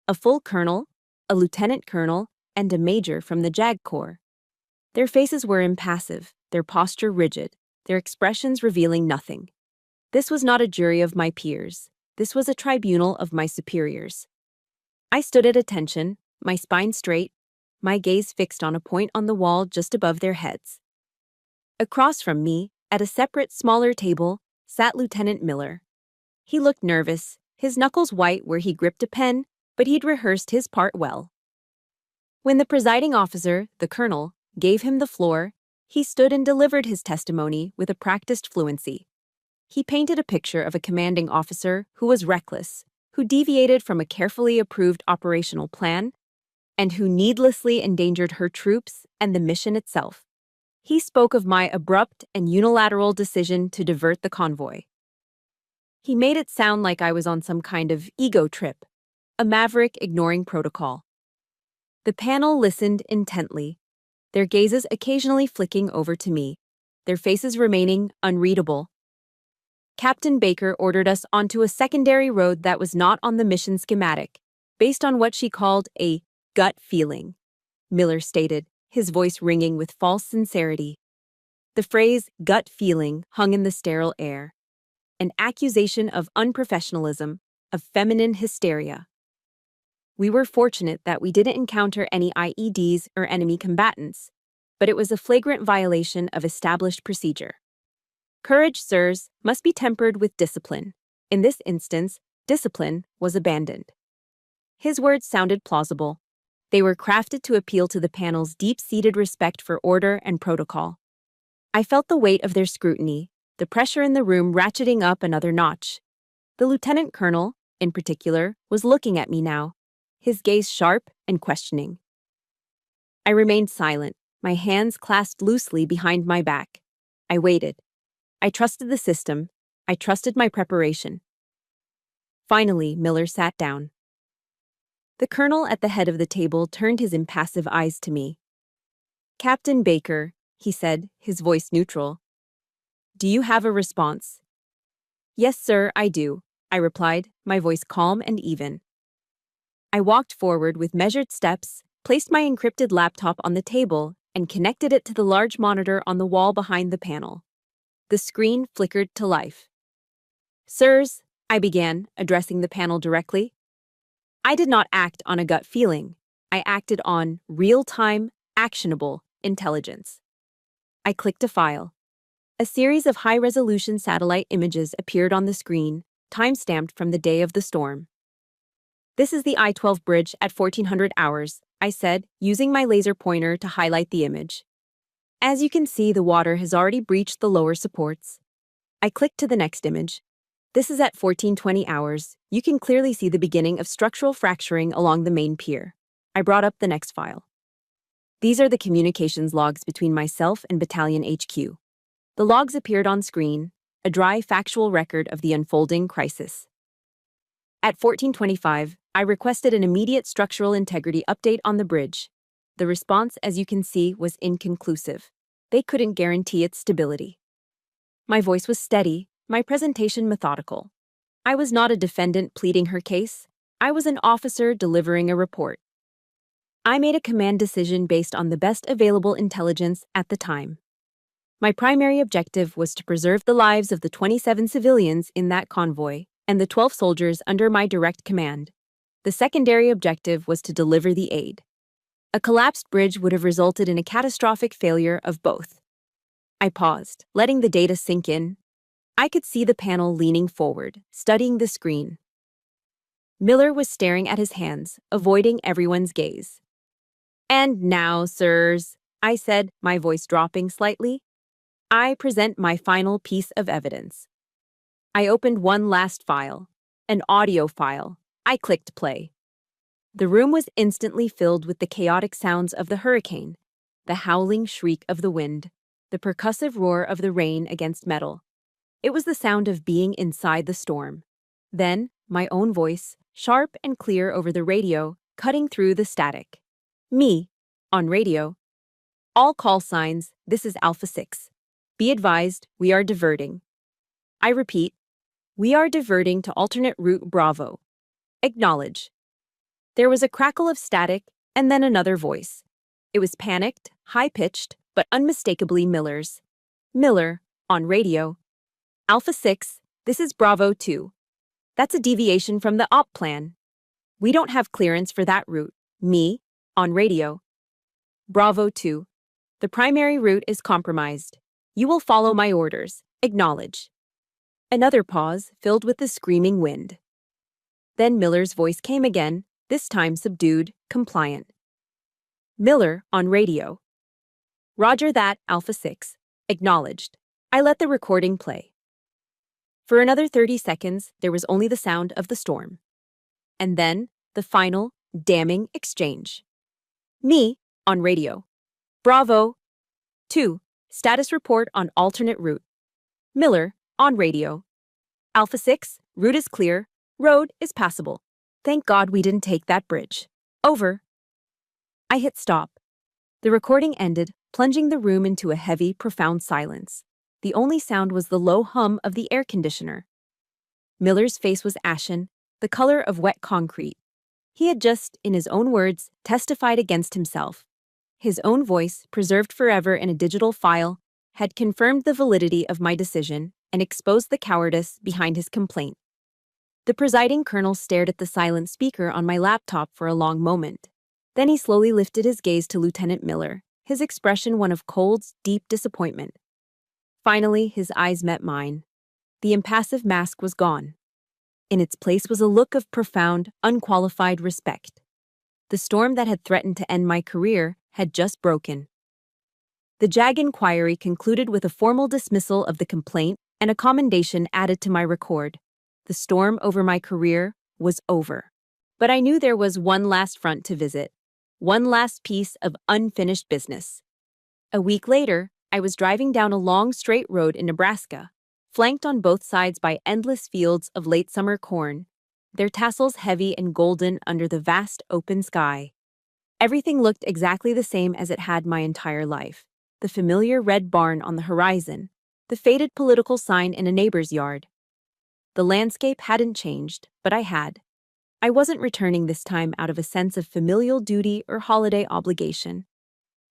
A full colonel, a lieutenant colonel, and a major from the JAG Corps. Their faces were impassive, their posture rigid, their expressions revealing nothing. This was not a jury of my peers. This was a tribunal of my superiors. I stood at attention, my spine straight, my gaze fixed on a point on the wall just above their heads. Across from me, at a separate, smaller table, sat Lieutenant Miller. He looked nervous, his knuckles white where he gripped a pen, but he'd rehearsed his part well. When the presiding officer, the colonel, gave him the floor, he stood and delivered his testimony with a practiced fluency. He painted a picture of a commanding officer who was reckless, who deviated from a carefully approved operational plan, and who needlessly endangered her troops and the mission itself. He spoke of my abrupt and unilateral decision to divert the convoy. He made it sound like I was on some kind of ego trip, a maverick ignoring protocol. The panel listened intently, their gazes occasionally flicking over to me, their faces remaining unreadable. Captain Baker ordered us onto a secondary road that was not on the mission schematic, based on what she called a gut feeling, Miller stated, his voice ringing with false sincerity. The phrase gut feeling hung in the sterile air, an accusation of unprofessionalism, of feminine hysteria. We were fortunate that we didn't encounter any IEDs or enemy combatants, but it was a flagrant violation of established procedure. Courage, sirs, must be tempered with discipline. In this instance, discipline was abandoned. His words sounded plausible. They were crafted to appeal to the panel's deep-seated respect for order and protocol. I felt the weight of their scrutiny, the pressure in the room ratcheting up another notch. The lieutenant colonel, in particular, was looking at me now, his gaze sharp and questioning. I remained silent, my hands clasped loosely behind my back. I waited. I trusted the system. I trusted my preparation. Finally, Miller sat down. The colonel at the head of the table turned his impassive eyes to me. "Captain Baker," he said, his voice neutral. "Do you have a response?" "Yes, sir, I do," I replied, my voice calm and even. I walked forward with measured steps, placed my encrypted laptop on the table, and connected it to the large monitor on the wall behind the panel. The screen flickered to life. "Sirs," I began, addressing the panel directly, "I did not act on a gut feeling. I acted on real-time, actionable intelligence." I clicked a file. A series of high-resolution satellite images appeared on the screen, time-stamped from the day of the storm. "This is the I-12 bridge at 1400 hours, I said, using my laser pointer to highlight the image. "As you can see, the water has already breached the lower supports." I clicked to the next image. "This is at 1420 hours. You can clearly see the beginning of structural fracturing along the main pier." I brought up the next file. "These are the communications logs between myself and Battalion HQ." The logs appeared on screen, a dry, factual record of the unfolding crisis. At 1425, I requested an immediate structural integrity update on the bridge. The response, as you can see, was inconclusive. They couldn't guarantee its stability. My voice was steady, my presentation methodical. I was not a defendant pleading her case. I was an officer delivering a report. I made a command decision based on the best available intelligence at the time. My primary objective was to preserve the lives of the 27 civilians in that convoy and the 12 soldiers under my direct command. The secondary objective was to deliver the aid. A collapsed bridge would have resulted in a catastrophic failure of both. I paused, letting the data sink in. I could see the panel leaning forward, studying the screen. Miller was staring at his hands, avoiding everyone's gaze. "And now, sirs," I said, my voice dropping slightly, "I present my final piece of evidence." I opened one last file, an audio file. I clicked play. The room was instantly filled with the chaotic sounds of the hurricane, the howling shriek of the wind, the percussive roar of the rain against metal. It was the sound of being inside the storm. Then, my own voice, sharp and clear over the radio, cutting through the static. Me, on radio. "All call signs, this is Alpha 6. Be advised, we are diverting." I repeat, "We are diverting to alternate route Bravo. Acknowledge." There was a crackle of static, And then another voice. It was panicked, high-pitched, but unmistakably Miller's. Miller, on radio. Alpha 6, this is Bravo 2. That's a deviation from the op plan. We don't have clearance for that route. Me, on radio. Bravo 2. The primary route is compromised. You will follow my orders. Acknowledge. Another pause, filled with the screaming wind. Then Miller's voice came again, this time subdued, compliant. Miller, on radio. Roger that, Alpha 6. Acknowledged. I let the recording play. For another 30 seconds, there was only the sound of the storm. And then, the final, damning exchange. Me, on radio. Bravo. 2. Status report on alternate route. Miller, on radio. Alpha 6, route is clear, road is passable. Thank God we didn't take that bridge. Over. I hit stop. The recording ended, plunging the room into a heavy, profound silence. The only sound was the low hum of the air conditioner. Miller's face was ashen, the color of wet concrete. He had just, in his own words, testified against himself. His own voice, preserved forever in a digital file, had confirmed the validity of my decision and exposed the cowardice behind his complaint. The presiding colonel stared at the silent speaker on my laptop for a long moment. Then he slowly lifted his gaze to Lieutenant Miller, his expression one of cold, deep disappointment. Finally, his eyes met mine. The impassive mask was gone. In its place was a look of profound, unqualified respect. The storm that had threatened to end my career had just broken. The JAG inquiry concluded with a formal dismissal of the complaint and a commendation added to my record. The storm over my career was over. But I knew there was one last front to visit, one last piece of unfinished business. A week later, I was driving down a long, straight road in Nebraska, flanked on both sides by endless fields of late summer corn, their tassels heavy and golden under the vast open sky. Everything looked exactly the same as it had my entire life. The familiar red barn on the horizon, the faded political sign in a neighbor's yard. The landscape hadn't changed, but I had. I wasn't returning this time out of a sense of familial duty or holiday obligation.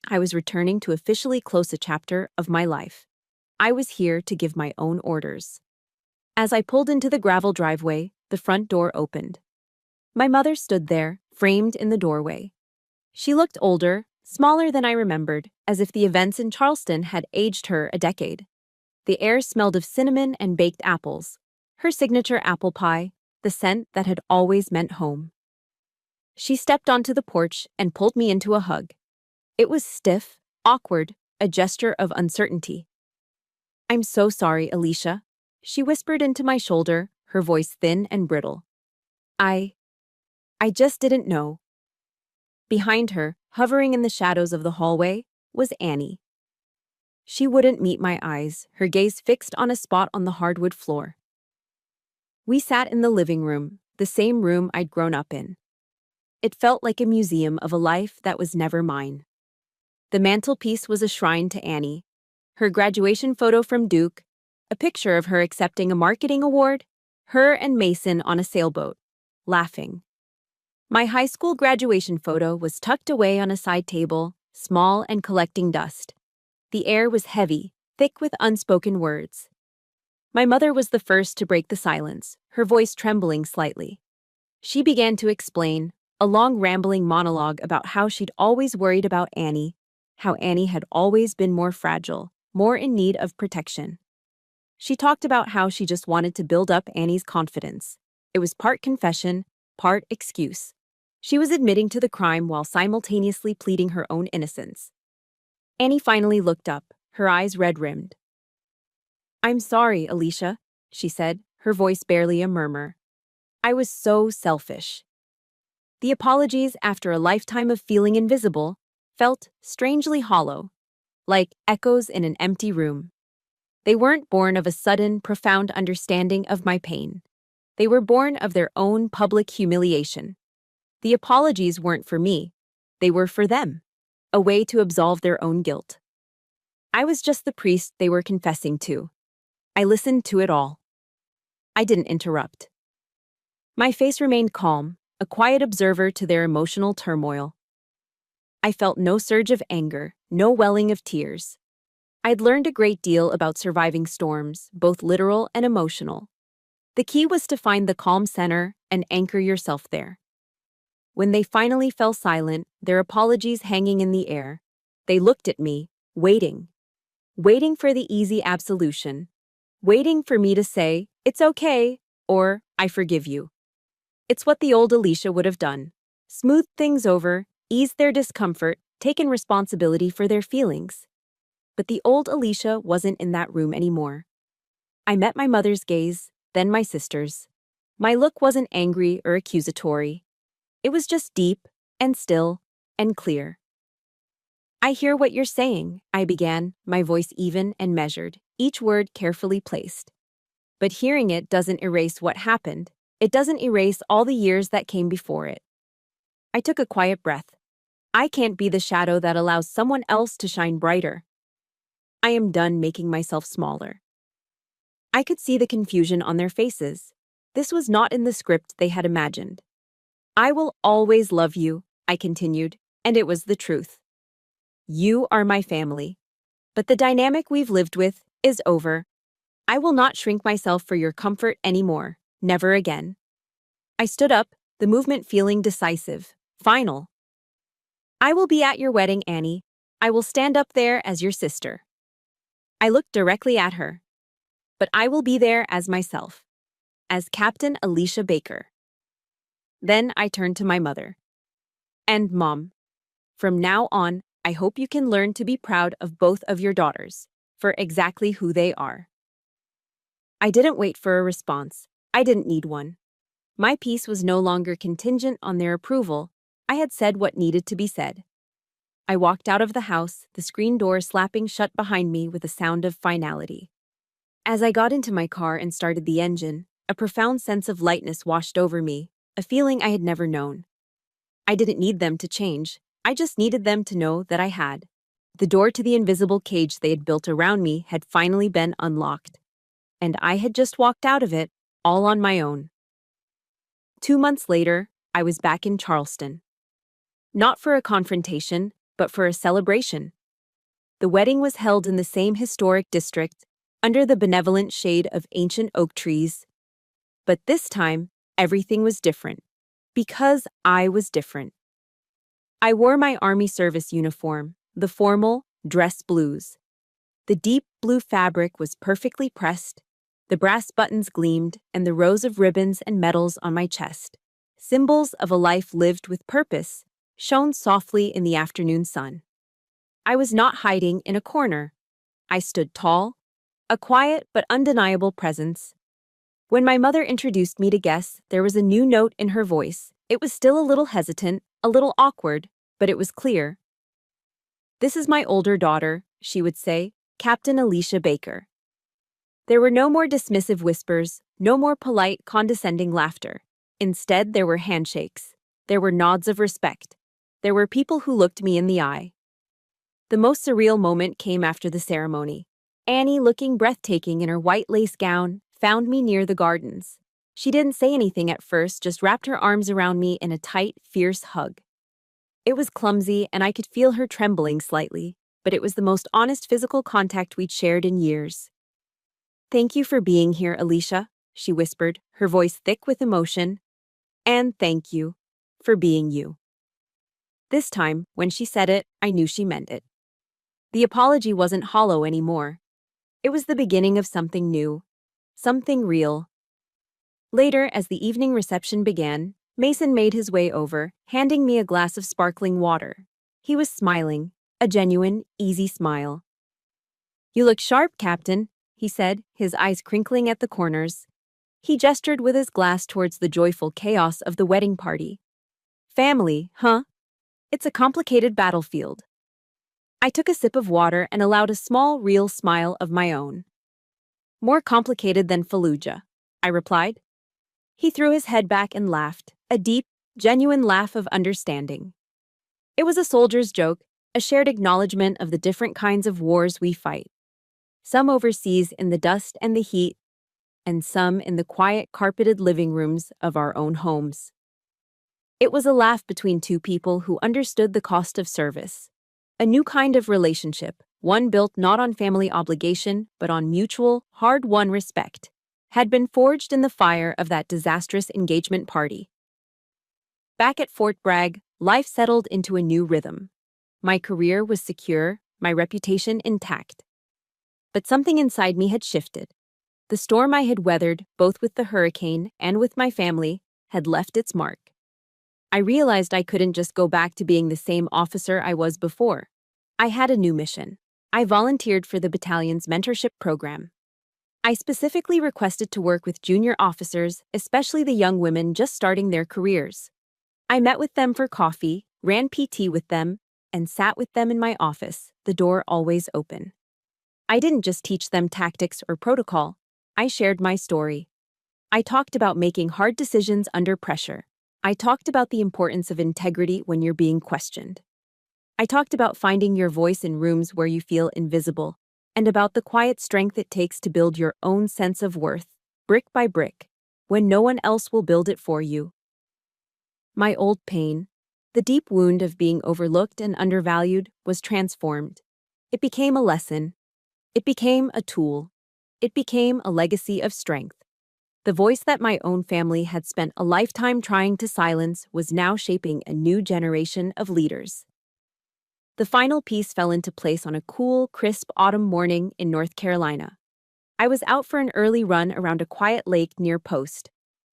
I was returning to officially close a chapter of my life. I was here to give my own orders. As I pulled into the gravel driveway, the front door opened. My mother stood there, framed in the doorway. She looked older, smaller than I remembered, as if the events in Charleston had aged her a decade. The air smelled of cinnamon and baked apples, her signature apple pie, the scent that had always meant home. She stepped onto the porch and pulled me into a hug. It was stiff, awkward, a gesture of uncertainty. "I'm so sorry, Alicia," she whispered into my shoulder, her voice thin and brittle. I just didn't know." Behind her, hovering in the shadows of the hallway, was Annie. She wouldn't meet my eyes, her gaze fixed on a spot on the hardwood floor. We sat in the living room, the same room I'd grown up in. It felt like a museum of a life that was never mine. The mantelpiece was a shrine to Annie. Her graduation photo from Duke, a picture of her accepting a marketing award, her and Mason on a sailboat, laughing. My high school graduation photo was tucked away on a side table, small and collecting dust. The air was heavy, thick with unspoken words. My mother was the first to break the silence, her voice trembling slightly. She began to explain, a long rambling monologue about how she'd always worried about Annie, how Annie had always been more fragile, more in need of protection. She talked about how she just wanted to build up Annie's confidence. It was part confession, part excuse. She was admitting to the crime while simultaneously pleading her own innocence. Annie finally looked up, her eyes red-rimmed. "I'm sorry, Alicia," she said, her voice barely a murmur. "I was so selfish." The apologies, after a lifetime of feeling invisible, felt strangely hollow, like echoes in an empty room. They weren't born of a sudden, profound understanding of my pain. They were born of their own public humiliation. The apologies weren't for me. They were for them, a way to absolve their own guilt. I was just the priest they were confessing to. I listened to it all. I didn't interrupt. My face remained calm, a quiet observer to their emotional turmoil. I felt no surge of anger, no welling of tears. I'd learned a great deal about surviving storms, both literal and emotional. The key was to find the calm center and anchor yourself there. When they finally fell silent, their apologies hanging in the air, they looked at me, waiting for the easy absolution, waiting for me to say, "It's okay," or "I forgive you." It's what the old Alicia would have done: smoothed things over, eased their discomfort, taken responsibility for their feelings. But the old Alicia wasn't in that room anymore. I met my mother's gaze, then my sister's. My look wasn't angry or accusatory. It was just deep and still and clear. "I hear what you're saying," I began, my voice even and measured, each word carefully placed. "But hearing it doesn't erase what happened. It doesn't erase all the years that came before it." I took a quiet breath. I can't be the shadow that allows someone else to shine brighter. I am done making myself smaller. I could see the confusion on their faces. This was not in the script they had imagined. "I will always love you," I continued, and it was the truth. "You are my family. But the dynamic we've lived with is over. I will not shrink myself for your comfort anymore. Never again." I stood up, the movement feeling decisive, final. "I will be at your wedding, Annie. I will stand up there as your sister." I looked directly at her. "But I will be there as myself, as Captain Alicia Baker." Then I turned to my mother. "And Mom, from now on, I hope you can learn to be proud of both of your daughters, for exactly who they are." I didn't wait for a response. I didn't need one. My peace was no longer contingent on their approval. I had said what needed to be said. I walked out of the house, the screen door slapping shut behind me with a sound of finality. As I got into my car and started the engine, a profound sense of lightness washed over me, a feeling I had never known. I didn't need them to change. I just needed them to know that I had. The door to the invisible cage they had built around me had finally been unlocked, and I had just walked out of it, all on my own. 2 months later, I was back in Charleston. Not for a confrontation, but for a celebration. The wedding was held in the same historic district, under the benevolent shade of ancient oak trees. But this time, everything was different. Because I was different. I wore my Army service uniform, the formal, dress blues. The deep blue fabric was perfectly pressed, the brass buttons gleamed, and the rows of ribbons and medals on my chest, symbols of a life lived with purpose, shone softly in the afternoon sun. I was not hiding in a corner. I stood tall, a quiet but undeniable presence. When my mother introduced me to guests, there was a new note in her voice. It was still a little hesitant, a little awkward, but it was clear. "This is my older daughter," she would say, "Captain Alicia Baker." There were no more dismissive whispers, no more polite, condescending laughter. Instead, there were handshakes. There were nods of respect. There were people who looked me in the eye. The most surreal moment came after the ceremony. Annie, looking breathtaking in her white lace gown, found me near the gardens. She didn't say anything at first, just wrapped her arms around me in a tight, fierce hug. It was clumsy, and I could feel her trembling slightly, but it was the most honest physical contact we'd shared in years. "Thank you for being here, Alicia," she whispered, her voice thick with emotion. "And thank you for being you." This time, when she said it, I knew she meant it. The apology wasn't hollow anymore. It was the beginning of something new, something real. Later, as the evening reception began, Mason made his way over, handing me a glass of sparkling water. He was smiling, a genuine, easy smile. "You look sharp, Captain," he said, his eyes crinkling at the corners. He gestured with his glass towards the joyful chaos of the wedding party. "Family, huh? It's a complicated battlefield." I took a sip of water and allowed a small, real smile of my own. "More complicated than Fallujah," I replied. He threw his head back and laughed, a deep, genuine laugh of understanding. It was a soldier's joke, a shared acknowledgement of the different kinds of wars we fight. Some overseas in the dust and the heat, and some in the quiet, carpeted living rooms of our own homes. It was a laugh between two people who understood the cost of service. A new kind of relationship, one built not on family obligation, but on mutual, hard-won respect, had been forged in the fire of that disastrous engagement party. Back at Fort Bragg, life settled into a new rhythm. My career was secure, my reputation intact. But something inside me had shifted. The storm I had weathered, both with the hurricane and with my family, had left its mark. I realized I couldn't just go back to being the same officer I was before. I had a new mission. I volunteered for the battalion's mentorship program. I specifically requested to work with junior officers, especially the young women just starting their careers. I met with them for coffee, ran PT with them, and sat with them in my office, the door always open. I didn't just teach them tactics or protocol. I shared my story. I talked about making hard decisions under pressure. I talked about the importance of integrity when you're being questioned. I talked about finding your voice in rooms where you feel invisible, and about the quiet strength it takes to build your own sense of worth, brick by brick, when no one else will build it for you. My old pain, the deep wound of being overlooked and undervalued, was transformed. It became a lesson. It became a tool. It became a legacy of strength. The voice that my own family had spent a lifetime trying to silence was now shaping a new generation of leaders. The final piece fell into place on a cool, crisp autumn morning in North Carolina. I was out for an early run around a quiet lake near Post,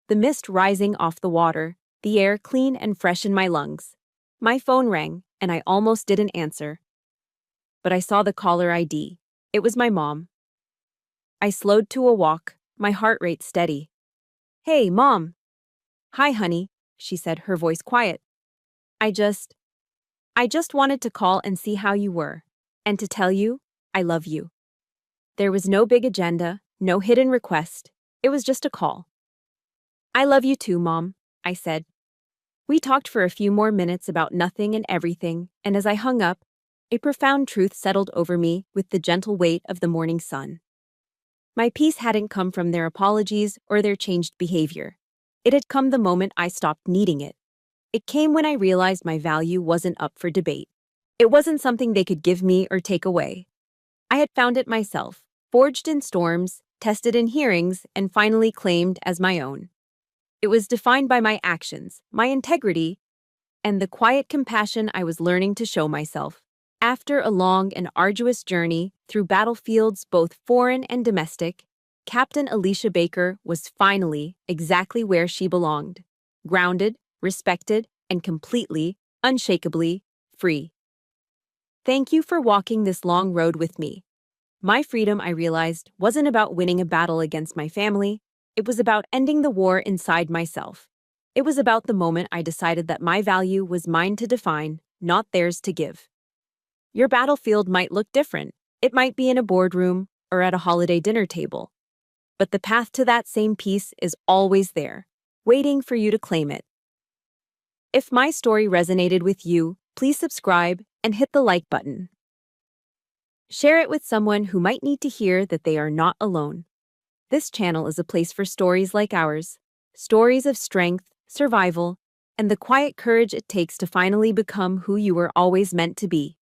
the mist rising off the water, the air clean and fresh in my lungs. My phone rang, and I almost didn't answer. But I saw the caller ID. It was my mom. I slowed to a walk, my heart rate steady. "Hey, Mom." "Hi, honey," she said, her voice quiet. I just wanted to call and see how you were, and to tell you, I love you." There was no big agenda, no hidden request. It was just a call. "I love you too, Mom," I said. We talked for a few more minutes about nothing and everything, and as I hung up, a profound truth settled over me with the gentle weight of the morning sun. My peace hadn't come from their apologies or their changed behavior. It had come the moment I stopped needing it. It came when I realized my value wasn't up for debate. It wasn't something they could give me or take away. I had found it myself, forged in storms, tested in hearings, and finally claimed as my own. It was defined by my actions, my integrity, and the quiet compassion I was learning to show myself. After a long and arduous journey through battlefields both foreign and domestic, Captain Alicia Baker was finally exactly where she belonged, grounded, respected, and completely, unshakably, free. Thank you for walking this long road with me. My freedom, I realized, wasn't about winning a battle against my family. It was about ending the war inside myself. It was about the moment I decided that my value was mine to define, not theirs to give. Your battlefield might look different. It might be in a boardroom or at a holiday dinner table. But the path to that same peace is always there, waiting for you to claim it. If my story resonated with you, please subscribe and hit the like button. Share it with someone who might need to hear that they are not alone. This channel is a place for stories like ours, stories of strength, survival, and the quiet courage it takes to finally become who you were always meant to be.